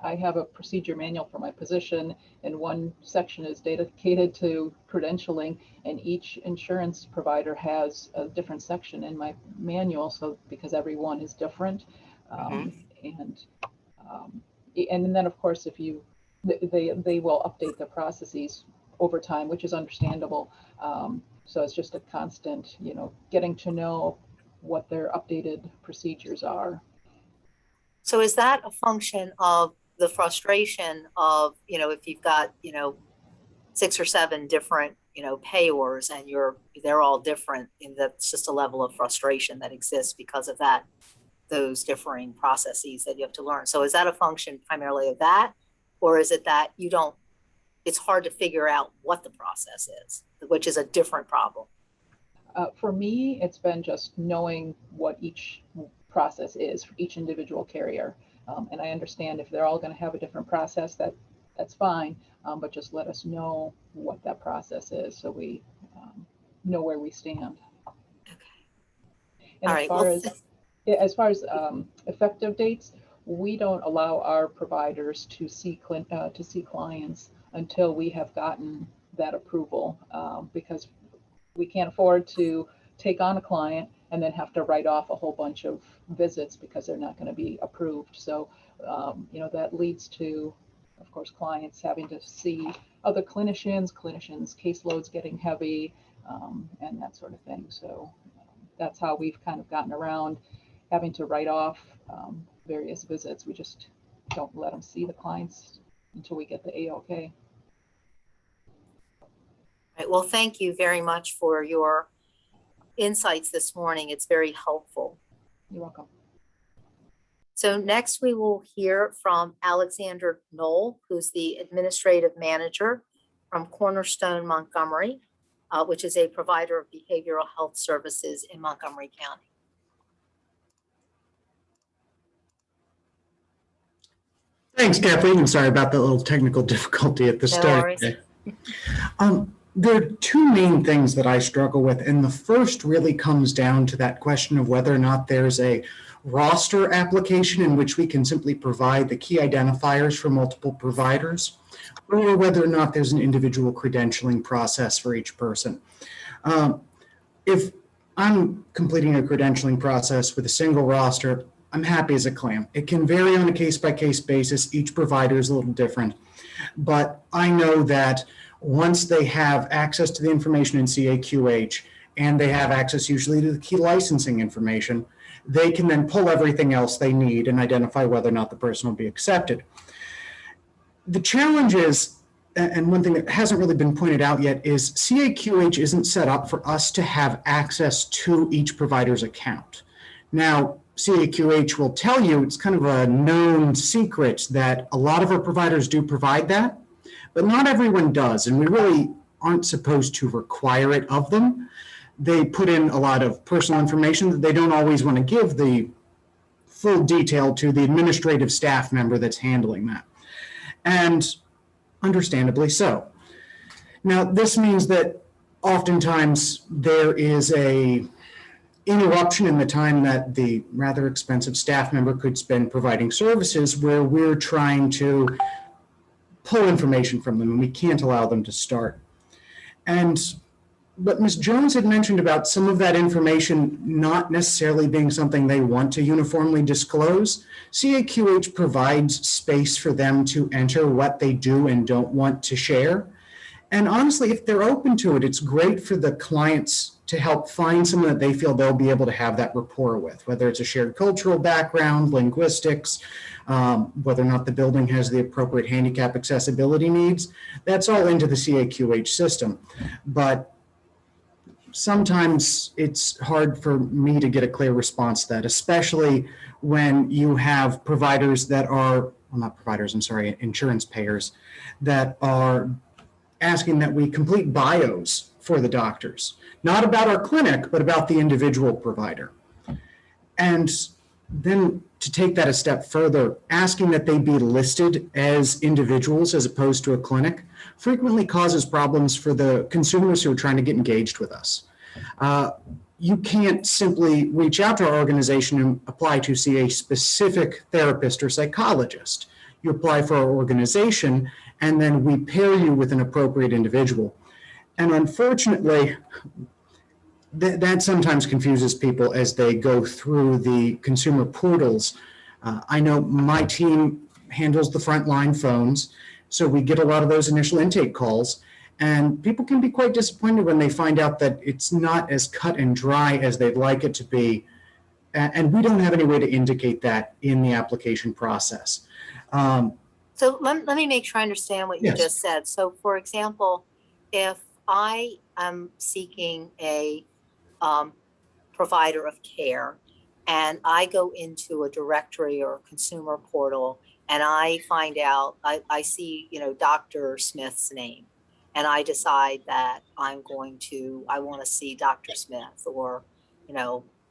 I have a procedure manual for my position, and one section is dedicated to credentialing, and each insurance provider has a different section in my manual. So because everyone is different, and then of course, if you, they will update the processes over time, which is understandable. So it's just a constant, you know, getting to know what their updated procedures are. So is that a function of the frustration of, you know, if you've got, you know, 6 or 7 different, you know, payors, and they're all different, and that's just a level of frustration that exists because of that, those differing processes that you have to learn? So is that a function primarily of that, or is it that it's hard to figure out what the process is, which is a different problem? For me, it's been just knowing what each process is for each individual carrier. And I understand if they're all going to have a different process, that's fine, but just let us know what that process is, so we know where we stand. Okay. And All right. as far as effective dates, we don't allow our providers to see clients until we have gotten that approval, because we can't afford to take on a client and then have to write off a whole bunch of visits because they're not going to be approved. So, you know, that leads to, of course, clients having to see other clinicians caseloads getting heavy, and that sort of thing. So that's how we've kind of gotten around having to write off various visits. We just don't let them see the clients until we get the A-OK. Right. Well, thank you very much for your insights this morning. It's very helpful. You're welcome. So next we will hear from Alexander Knoll, who's the administrative manager from Cornerstone Montgomery, which is a provider of behavioral health services in Montgomery County. Thanks, Kathleen. I'm sorry about that little technical difficulty at the start. There are 2 main things that I struggle with, and the first really comes down to that question of whether or not there's a roster application in which we can simply provide the key identifiers for multiple providers, or whether or not there's an individual credentialing process for each person. If I'm completing a credentialing process with a single roster, I'm happy as a clam. It can vary on a case-by-case basis. Each provider is a little different, but I know that once they have access to the information in CAQH, and they have access usually to the key licensing information, they can then pull everything else they need and identify whether or not the person will be accepted. The challenge is, and one thing that hasn't really been pointed out yet, is CAQH isn't set up for us to have access to each provider's account. Now, CAQH will tell you, it's kind of a known secret that a lot of our providers do provide that, but not everyone does, and we really aren't supposed to require it of them. They put in a lot of personal information that they don't always want to give the full detail to the administrative staff member that's handling that, and understandably so. Now, this means that oftentimes there is a interruption in the time that the rather expensive staff member could spend providing services, where we're trying to pull information from them and we can't allow them to start. And what Ms. Jones had mentioned about some of that information not necessarily being something they want to uniformly disclose, CAQH provides space for them to enter what they do and don't want to share. And honestly, if they're open to it, it's great for the clients to help find someone that they feel they'll be able to have that rapport with, whether it's a shared cultural background, linguistics, whether or not the building has the appropriate handicap accessibility needs. That's all into the CAQH system. But sometimes it's hard for me to get a clear response to that, especially when you have providers that are, well, not providers, I'm sorry, insurance payers that are asking that we complete bios for the doctors, not about our clinic, but about the individual provider. And then to take that a step further, asking that they be listed as individuals as opposed to a clinic frequently causes problems for the consumers who are trying to get engaged with us. You can't simply reach out to our organization and apply to see a specific therapist or psychologist. You apply for our organization, and then we pair you with an appropriate individual. And unfortunately, that sometimes confuses people as they go through the consumer portals. I know my team handles the frontline phones, so we get a lot of those initial intake calls, and people can be quite disappointed when they find out that it's not as cut and dry as they'd like it to be, and we don't have any way to indicate that in the application process. So let me make sure I understand what you Yes. just said. So for example, if I am seeking a provider of care and I go into a directory or a consumer portal and I find out, I see, Dr. Smith's name, and I decide that I want to see Dr. Smith or,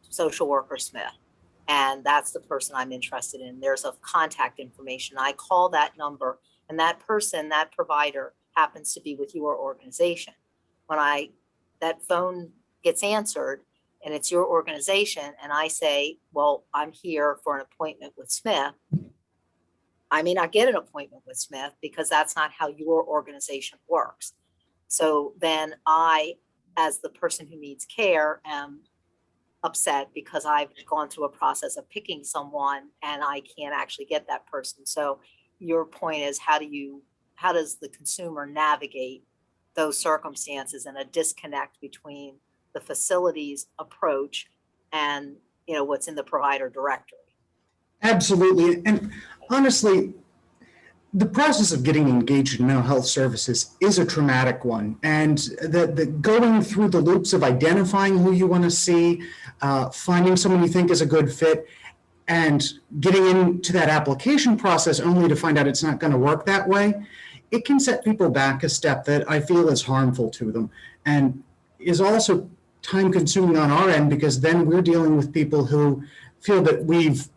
social worker Smith. And that's the person I'm interested in. There's a contact information. I call that number, and that person, that provider happens to be with your organization. When that phone gets answered and it's your organization, and I say, well, I'm here for an appointment with Smith, I may not get an appointment with Smith because that's not how your organization works. So then I, as the person who needs care, am upset because I've gone through a process of picking someone and I can't actually get that person. So your point is, how does the consumer navigate those circumstances and a disconnect between the facility's approach and what's in the provider directory? Absolutely. And honestly, the process of getting engaged in mental health services is a traumatic one. And the going through the loops of identifying who you want to see, finding someone you think is a good fit, and getting into that application process only to find out it's not going to work that way, it can set people back a step that I feel is harmful to them and is also time consuming on our end, because then we're dealing with people who feel that we've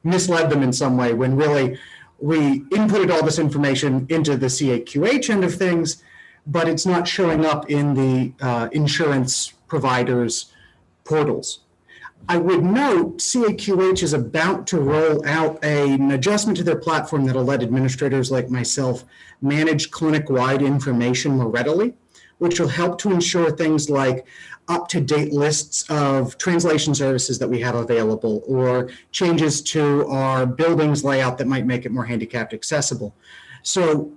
misled them in some way when really we inputted all this information into the CAQH end of things, but it's not showing up in the insurance providers' portals. I would note CAQH is about to roll out an adjustment to their platform that'll let administrators like myself manage clinic-wide information more readily, which will help to ensure things like up-to-date lists of translation services that we have available, or changes to our building's layout that might make it more handicapped accessible. So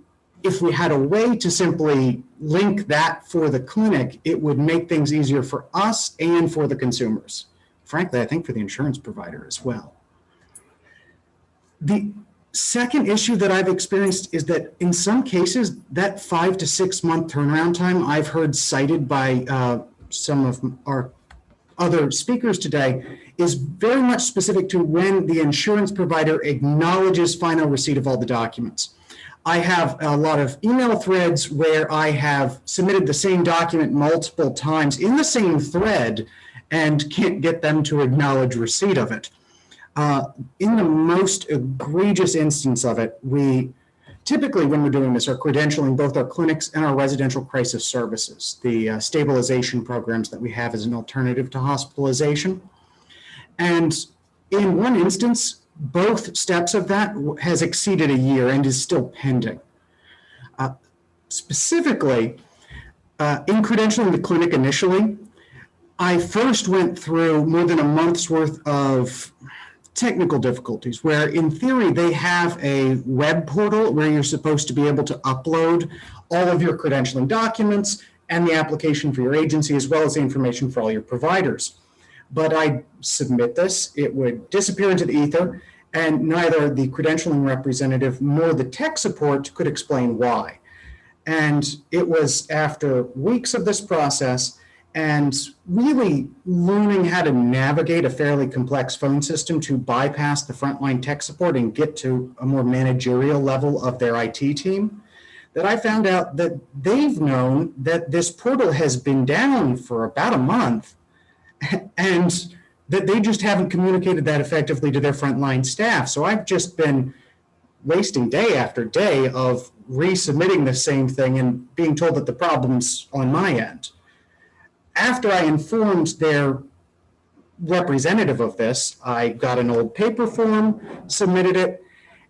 if we had a way to simply link that for the clinic, it would make things easier for us and for the consumers. Frankly, I think for the insurance provider as well. The second issue that I've experienced is that in some cases, that 5 to 6 month turnaround time I've heard cited by some of our other speakers today is very much specific to when the insurance provider acknowledges final receipt of all the documents. I have a lot of email threads where I have submitted the same document multiple times in the same thread and can't get them to acknowledge receipt of it. In the most egregious instance of it, we typically, when we're doing this, are credentialing both our clinics and our residential crisis services, the stabilization programs that we have as an alternative to hospitalization. And in one instance, both steps of that has exceeded a year and is still pending. Specifically, In credentialing the clinic initially, I first went through more than a month's worth of technical difficulties where in theory they have a web portal where you're supposed to be able to upload all of your credentialing documents and the application for your agency as well as the information for all your providers. But I submit this, it would disappear into the ether, and neither the credentialing representative nor the tech support could explain why. And it was after weeks of this process and really learning how to navigate a fairly complex phone system to bypass the frontline tech support and get to a more managerial level of their IT team, that I found out that they've known that this portal has been down for about a month and that they just haven't communicated that effectively to their frontline staff. So I've just been wasting day after day of resubmitting the same thing and being told that the problem's on my end. After I informed their representative of this, I got an old paper form, submitted it,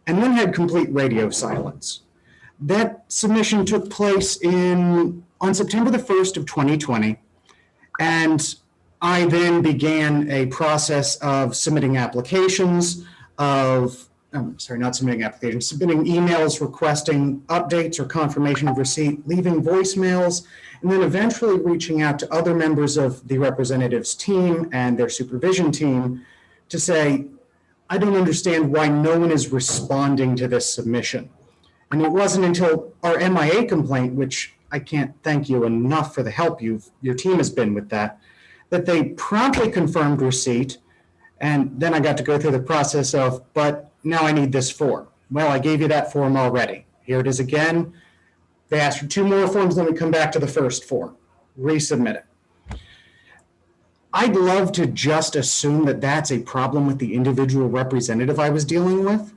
and then had complete radio silence. That submission took place on September the 1st of 2020, and I then began a process of submitting applications, submitting emails requesting updates or confirmation of receipt, leaving voicemails, and then eventually reaching out to other members of the representative's team and their supervision team to say, I don't understand why no one is responding to this submission. And it wasn't until our MIA complaint, which I can't thank you enough for the help your team has been with that they promptly confirmed receipt. And then I got to go through the process of, but now I need this form. Well, I gave you that form already. Here it is again. They asked for 2 more forms, then we come back to the first form, resubmit it. I'd love to just assume that that's a problem with the individual representative I was dealing with,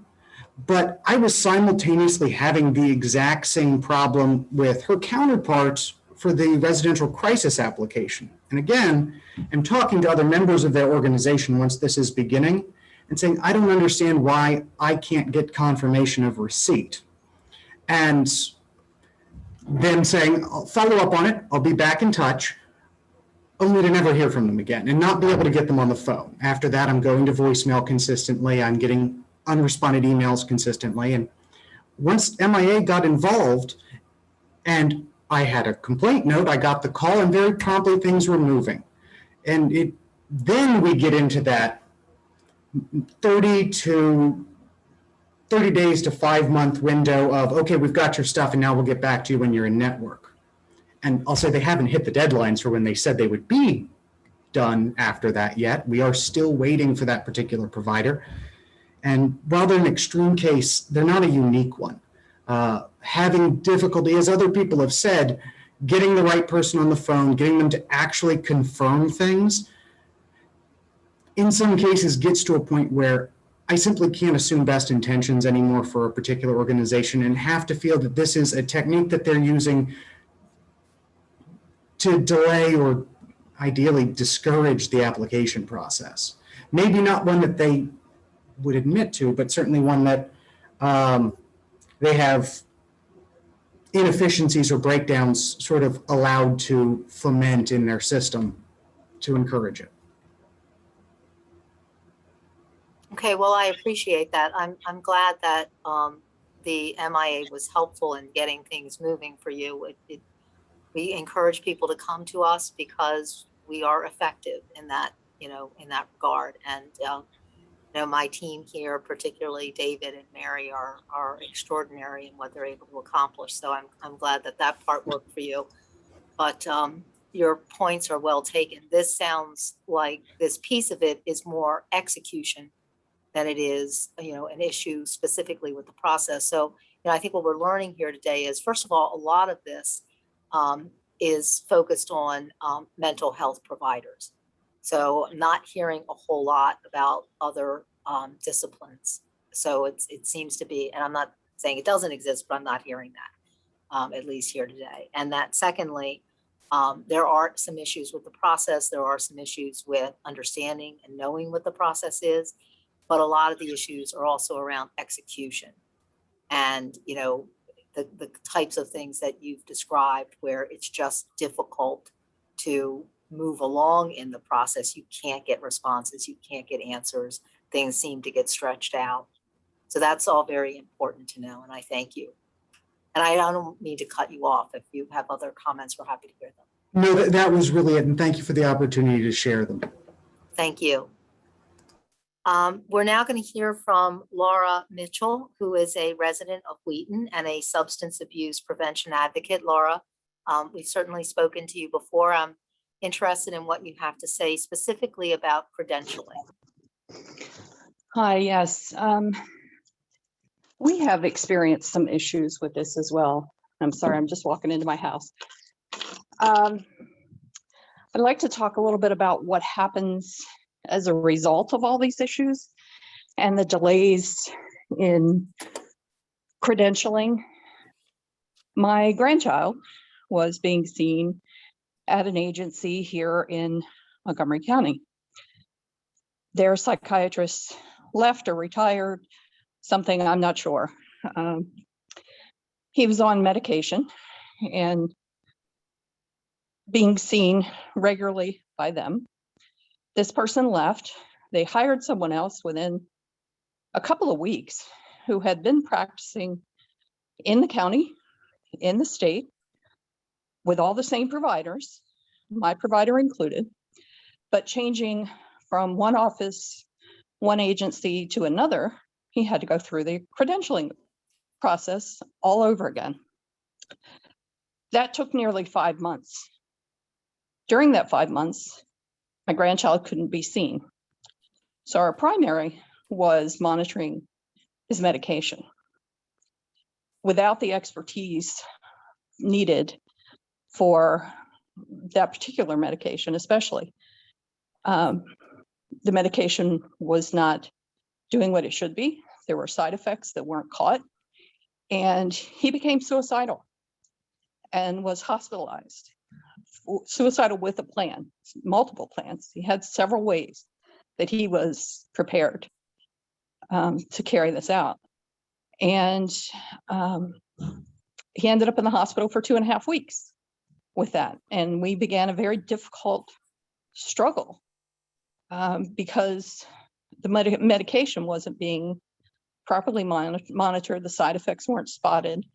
but I was simultaneously having the exact same problem with her counterpart for the residential crisis application. And again, I'm talking to other members of their organization once this is beginning and saying, I don't understand why I can't get confirmation of receipt. And then saying, I'll follow up on it, I'll be back in touch, only to never hear from them again and not be able to get them on the phone. After that, I'm going to voicemail consistently, I'm getting unresponded emails consistently. And once MIA got involved and I had a complaint note, I got the call, and very promptly things were moving. And then we get into that 30 days to 5-month window of, okay, we've got your stuff and now we'll get back to you when you're in network. And I'll say they haven't hit the deadlines for when they said they would be done after that yet. We are still waiting for that particular provider. And while they're an extreme case, they're not a unique one. Having difficulty, as other people have said, getting the right person on the phone, getting them to actually confirm things, in some cases gets to a point where I simply can't assume best intentions anymore for a particular organization and have to feel that this is a technique that they're using to delay or ideally discourage the application process. Maybe not one that they would admit to, but certainly one that they have inefficiencies or breakdowns sort of allowed to foment in their system to encourage it. Okay, well, I appreciate that. I'm glad that the MIA was helpful in getting things moving for you. We encourage people to come to us because we are effective in that, in that regard. And my team here, particularly David and Mary, are extraordinary in what they're able to accomplish. So I'm glad that part worked for you. But your points are well taken. This sounds like this piece of it is more execution than it is, an issue specifically with the process. So, I think what we're learning here today is, first of all, a lot of this is focused on mental health providers. So not hearing a whole lot about other disciplines. So it seems to be, and I'm not saying it doesn't exist, but I'm not hearing that, at least here today. And that secondly, there are some issues with the process. There are some issues with understanding and knowing what the process is, but a lot of the issues are also around execution. And, the types of things that you've described where it's just difficult to move along in the process. You can't get responses, you can't get answers, things seem to get stretched out. So that's all very important to know, and I thank you. And I don't mean to cut you off. If you have other comments, we're happy to hear them. No, that was really it, and thank you for the opportunity to share them. Thank you. We're now going to hear from Laura Mitchell, who is a resident of Wheaton and a substance abuse prevention advocate. Laura, we've certainly spoken to you before. I'm interested in what you have to say specifically about credentialing. Hi, yes. We have experienced some issues with this as well. I'm sorry, I'm just walking into my house. I'd like to talk a little bit about what happens as a result of all these issues and the delays in credentialing. My grandchild was being seen at an agency here in Montgomery County. Their psychiatrist left or retired, something I'm not sure. He was on medication and being seen regularly by them. This person left. They hired someone else within a couple of weeks who had been practicing in the county, in the state, with all the same providers, my provider included, but changing from one office, one agency to another, he had to go through the credentialing process all over again. That took nearly 5 months. During that 5 months, my grandchild couldn't be seen. So our primary was monitoring his medication. Without the expertise needed for that particular medication, especially, the medication was not doing what it should be. There were side effects that weren't caught, and he became suicidal and was hospitalized. Suicidal with a plan, multiple plans. He had several ways that he was prepared to carry this out. And he ended up in the hospital for 2.5 weeks with that. And we began a very difficult struggle because the medication wasn't being properly monitored. The side effects weren't spotted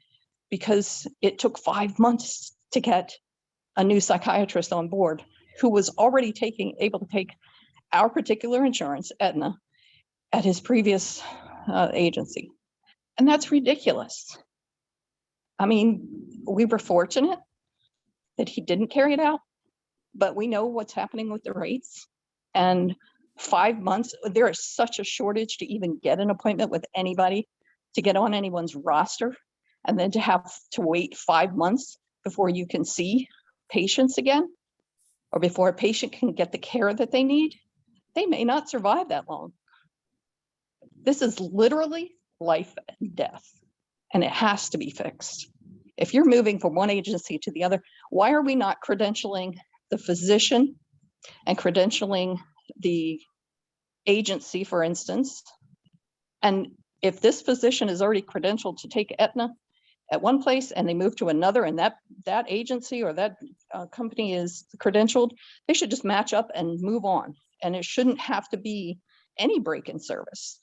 because it took 5 months to get a new psychiatrist on board who was already able to take our particular insurance, Aetna, at his previous agency. And that's ridiculous. I mean, we were fortunate that he didn't carry it out, but we know what's happening with the rates. And 5 months, there is such a shortage to even get an appointment with anybody, to get on anyone's roster, and then to have to wait 5 months before you can see patients again, or before a patient can get the care that they need. They may not survive that long. This is literally life and death, and it has to be fixed. If you're moving from one agency to the other, why are we not credentialing the physician and credentialing the agency, for instance? And if this physician is already credentialed to take Aetna at one place and they move to another, and that agency or that company is credentialed, they should just match up and move on. And it shouldn't have to be any break in service.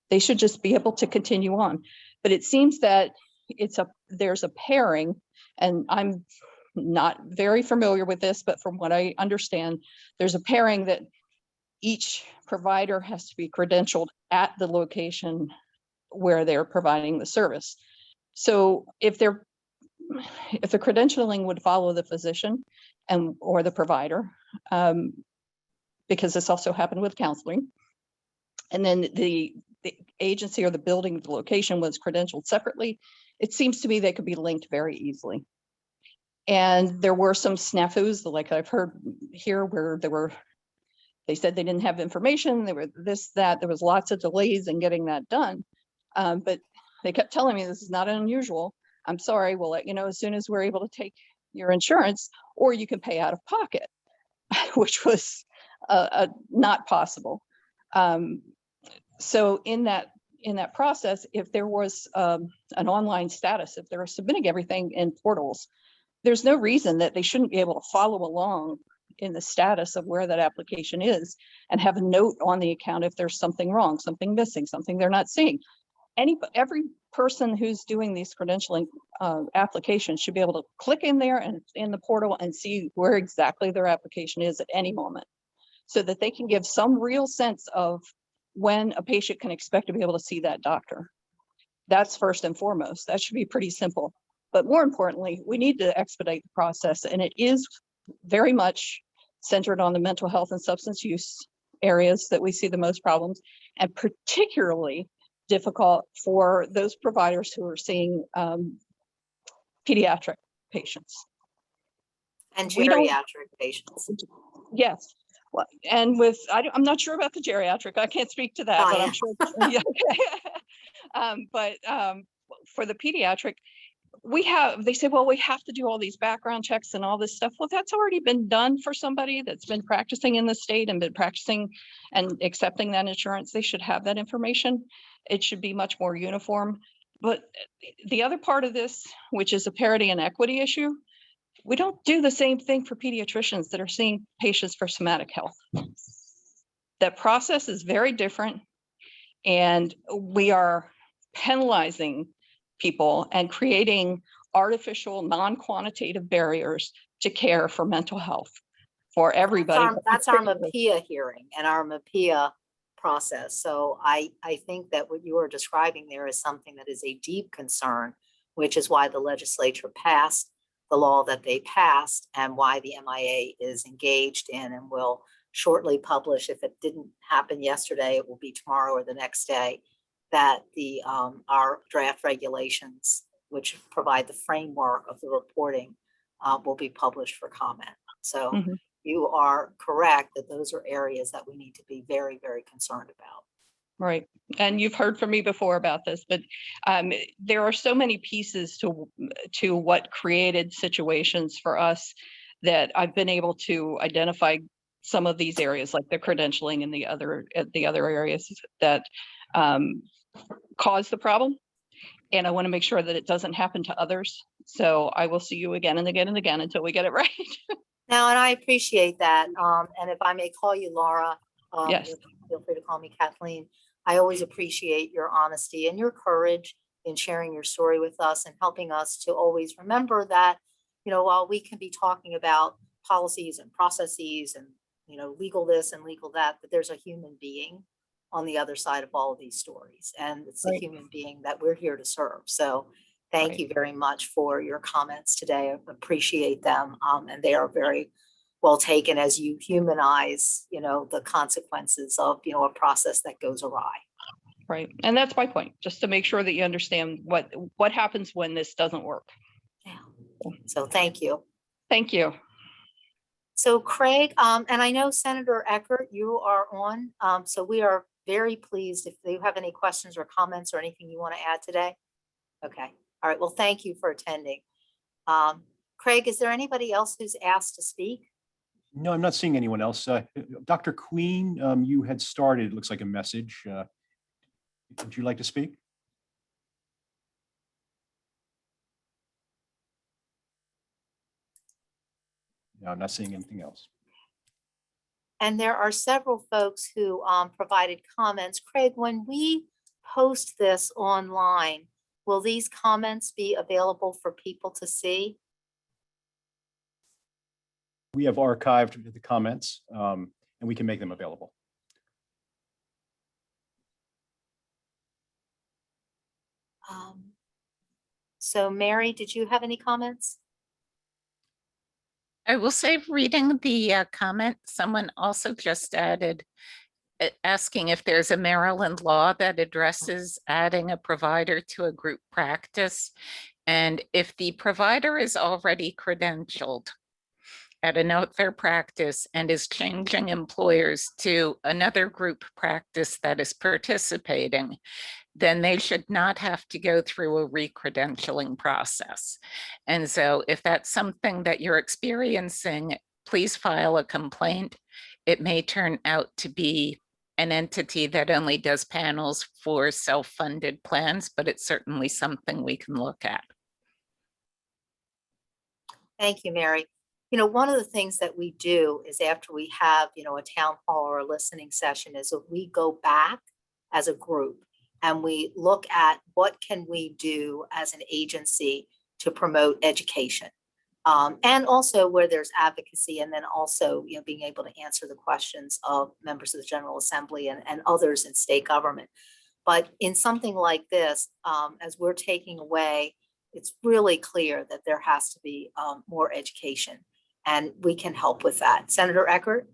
They should just be able to continue on. But it seems that there's a pairing, and I'm not very familiar with this, but from what I understand, there's a pairing that each provider has to be credentialed at the location where they're providing the service. So if the credentialing would follow the physician or the provider, because this also happened with counseling, and then the agency or the building, the location was credentialed separately, it seems to me they could be linked very easily. And there were some snafus, like I've heard here, where they said they didn't have information, there were this, that, there was lots of delays in getting that done. But they kept telling me this is not unusual. I'm sorry, we'll let you know as soon as we're able to take your insurance, or you can pay out of pocket, which was not possible. So in in that process, if there was an online status, if they're submitting everything in portals, there's no reason that they shouldn't be able to follow along in the status of where that application is and have a note on the account if there's something wrong, something missing, something they're not seeing. Every person who's doing these credentialing applications should be able to click in there and in the portal and see where exactly their application is at any moment, so that they can give some real sense of when a patient can expect to be able to see that doctor. That's first and foremost. That should be pretty simple. But more importantly, we need to expedite the process, and it is very much centered on the mental health and substance use areas that we see the most problems, and particularly difficult for those providers who are seeing pediatric patients. And We don't- geriatric patients. Yes. Well, and with, I'm not sure about the geriatric. I can't speak to that, Oh, but yeah. I'm sure. Yeah, okay. But for the pediatric, they say, well, we have to do all these background checks and all this stuff. Well, that's already been done for somebody that's been practicing in the state and been practicing and accepting that insurance. They should have that information. It should be much more uniform. But the other part of this, which is a parity and equity issue, we don't do the same thing for pediatricians that are seeing patients for somatic health. That process is very different, and we are penalizing people and creating artificial, non-quantitative barriers to care for mental health for everybody. That's our MAPIA hearing and our MAPIA process. So I think that what you are describing there is something that is a deep concern, which is why the legislature passed the law that they passed and why the MIA is engaged in and will shortly publish. If it didn't happen yesterday, it will be tomorrow or the next day, that our draft regulations, which provide the framework of the reporting, will be published for comment. So you are correct that those are areas that we need to be very, very concerned about. Right. And you've heard from me before about this, but there are so many pieces to what created situations for us that I've been able to identify some of these areas, like the credentialing and the other areas that cause the problem. And I want to make sure that it doesn't happen to others. So I will see you again and again and again until we get it right. Now, and I appreciate that. And if I may call you Laura, Yes. feel free to call me Kathleen. I always appreciate your honesty and your courage in sharing your story with us and helping us to always remember that, while we can be talking about policies and processes and, legal this and legal that, but there's a human being on the other side of all of these stories. And it's the human being that we're here to serve. So thank you very much for your comments today. I appreciate them. And they are very well taken as you humanize, the consequences of, a process that goes awry. Right. And that's my point, just to make sure that you understand what happens when this doesn't work. Yeah. So thank you. Thank you. So Craig, and I know Senator Eckert, you are on. So we are very pleased if you have any questions or comments or anything you want to add today. Okay. All right. Well, thank you for attending. Craig, is there anybody else who's asked to speak? No, I'm not seeing anyone else. Dr. Queen, you had started, it looks like a message. Would you like to speak? No, I'm not seeing anything else. And there are several folks who provided comments. Craig, when we post this online, will these comments be available for people to see? We have archived the comments and we can make them available. So Mary, did you have any comments? I will say, reading the comment, someone also just added, asking if there's a Maryland law that addresses adding a provider to a group practice. And if the provider is already credentialed at another practice and is changing employers to another group practice that is participating, then they should not have to go through a re-credentialing process. And so if that's something that you're experiencing, please file a complaint. It may turn out to be an entity that only does panels for self-funded plans, but it's certainly something we can look at. Thank you, Mary. You know, one of the things that we do is after we have, you know, a town hall or a listening session is that we go back as a group and we look at what can we do as an agency to promote education. And also where there's advocacy, and then also, you know, being able to answer the questions of members of the General Assembly and others in state government. But in something like this, as we're taking away, it's really clear that there has to be more education, and we can help with that. Senator Eckert?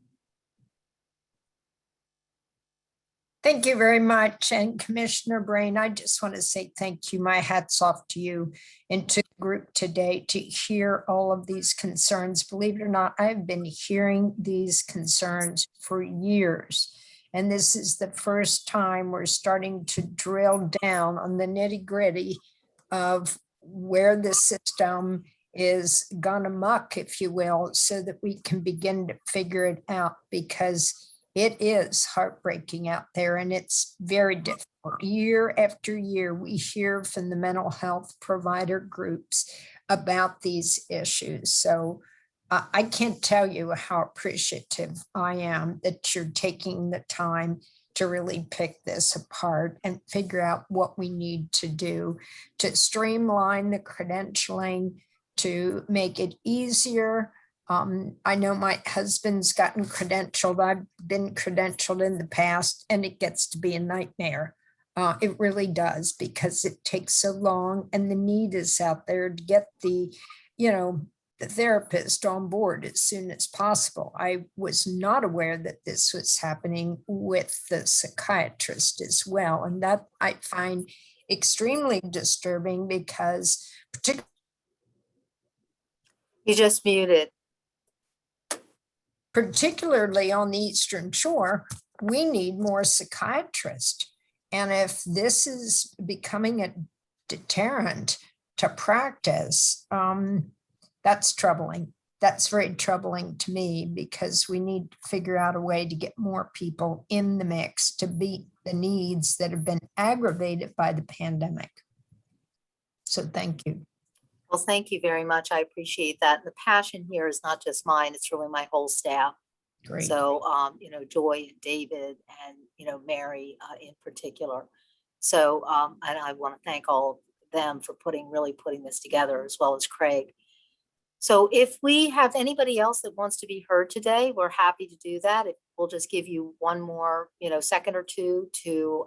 Thank you very much. And Commissioner Brain, I just want to say thank you. My hat's off to you and to the group today to hear all of these concerns. Believe it or not, I've been hearing these concerns for years. And this is the first time we're starting to drill down on the nitty gritty of where the system is gone amok, if you will, so that we can begin to figure it out, because it is heartbreaking out there and it's very difficult. Year after year, we hear from the mental health provider groups about these issues. So I can't tell you how appreciative I am that you're taking the time to really pick this apart and figure out what we need to do to streamline the credentialing, to make it easier. I know my husband's gotten credentialed. I've been credentialed in the past, and it gets to be a nightmare. It really does, because it takes so long, and the need is out there to get the therapist on board as soon as possible. I was not aware that this was happening with the psychiatrist as well, and that I find extremely disturbing, because particularly You just muted. Particularly on the Eastern Shore, we need more psychiatrists. And if this is becoming a deterrent to practice, that's troubling. That's very troubling to me, because we need to figure out a way to get more people in the mix to meet the needs that have been aggravated by the pandemic. So thank you. Well, thank you very much. I appreciate that. And the passion here is not just mine, it's really my whole staff. Great. So, Joy and David and, Mary in particular. So, and I want to thank all of them for putting this together, as well as Craig. So if we have anybody else that wants to be heard today, we're happy to do that. We'll just give you one more, second or two to,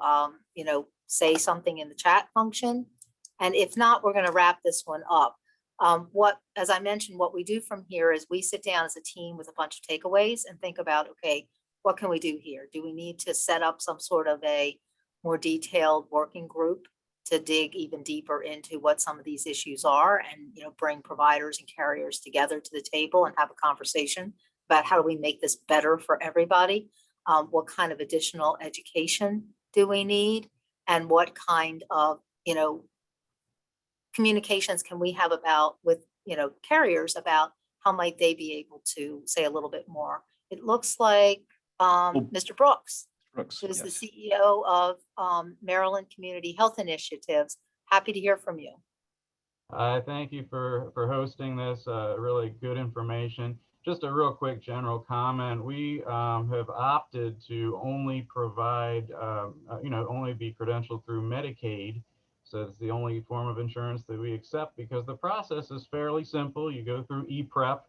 say something in the chat function. And if not, we're going to wrap this one up. As I mentioned, what we do from here is we sit down as a team with a bunch of takeaways and think about, okay, what can we do here? Do we need to set up some sort of a more detailed working group to dig even deeper into what some of these issues are, and bring providers and carriers together to the table and have a conversation about how do we make this better for everybody? What kind of additional education do we need? And what kind of, communications can we have with carriers about how might they be able to say a little bit more? It looks like Mr. Brooks, who's the CEO of Maryland Community Health Initiatives. Happy to hear from you. Thank you for hosting this. Really good information. Just a real quick general comment. We have opted to only provide, only be credentialed through Medicaid. So it's the only form of insurance that we accept, because the process is fairly simple. You go through ePrep.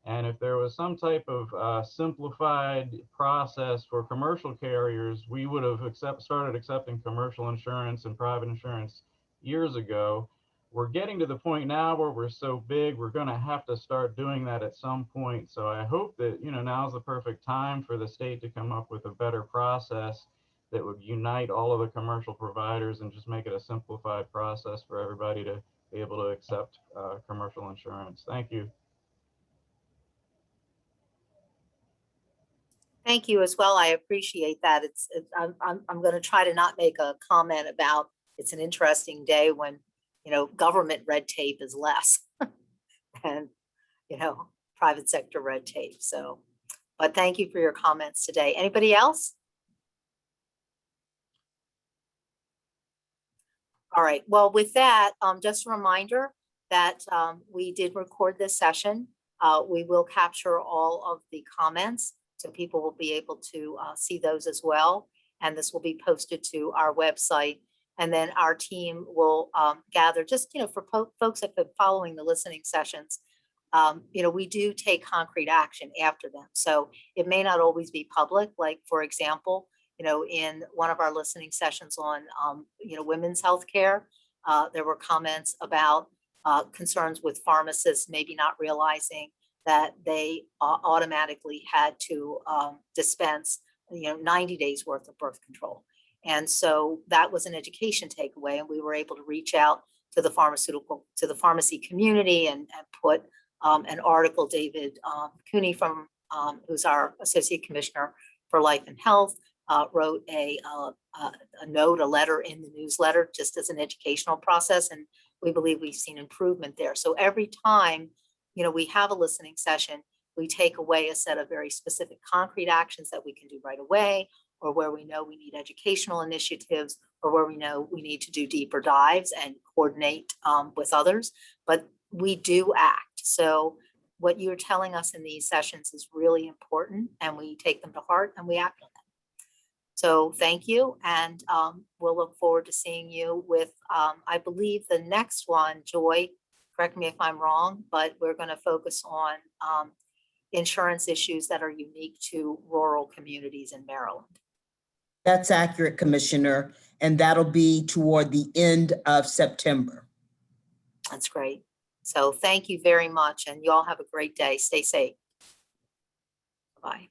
And if there was some type of simplified process for commercial carriers, we would have started accepting commercial insurance and private insurance years ago. We're getting to the point now where we're so big, we're going to have to start doing that at some point. So I hope that, now's the perfect time for the state to come up with a better process that would unite all of the commercial providers and just make it a simplified process for everybody to be able to accept commercial insurance. Thank you. Thank you as well. I appreciate that. I'm going to try to not make a comment about it's an interesting day when, government red tape is less than, private sector red tape. So, but thank you for your comments today. Anybody else? All right, well, with that, just a reminder that we did record this session. We will capture all of the comments, so people will be able to see those as well. And this will be posted to our website. And then our team will gather, just, for folks that have been following the listening sessions, we do take concrete action after them. So it may not always be public, like, for example, in one of our listening sessions on, women's health care, there were comments about concerns with pharmacists maybe not realizing that they automatically had to dispense, 90 days worth of birth control. And so that was an education takeaway, and we were able to reach out to the pharmacy community and put an article. David Cooney who's our Associate Commissioner for Life and Health, wrote a letter in the newsletter just as an educational process. And we believe we've seen improvement there. So every time, we have a listening session, we take away a set of very specific concrete actions that we can do right away, or where we know we need educational initiatives, or where we know we need to do deeper dives and coordinate with others. But we do act. So what you're telling us in these sessions is really important, and we take them to heart and we act on them. So thank you, and we'll look forward to seeing you with, I believe the next one, Joy, correct me if I'm wrong, but we're going to focus on insurance issues that are unique to rural communities in Maryland. That's accurate, Commissioner, and that'll be toward the end of September. That's great. So thank you very much, and you all have a great day. Stay safe. Bye.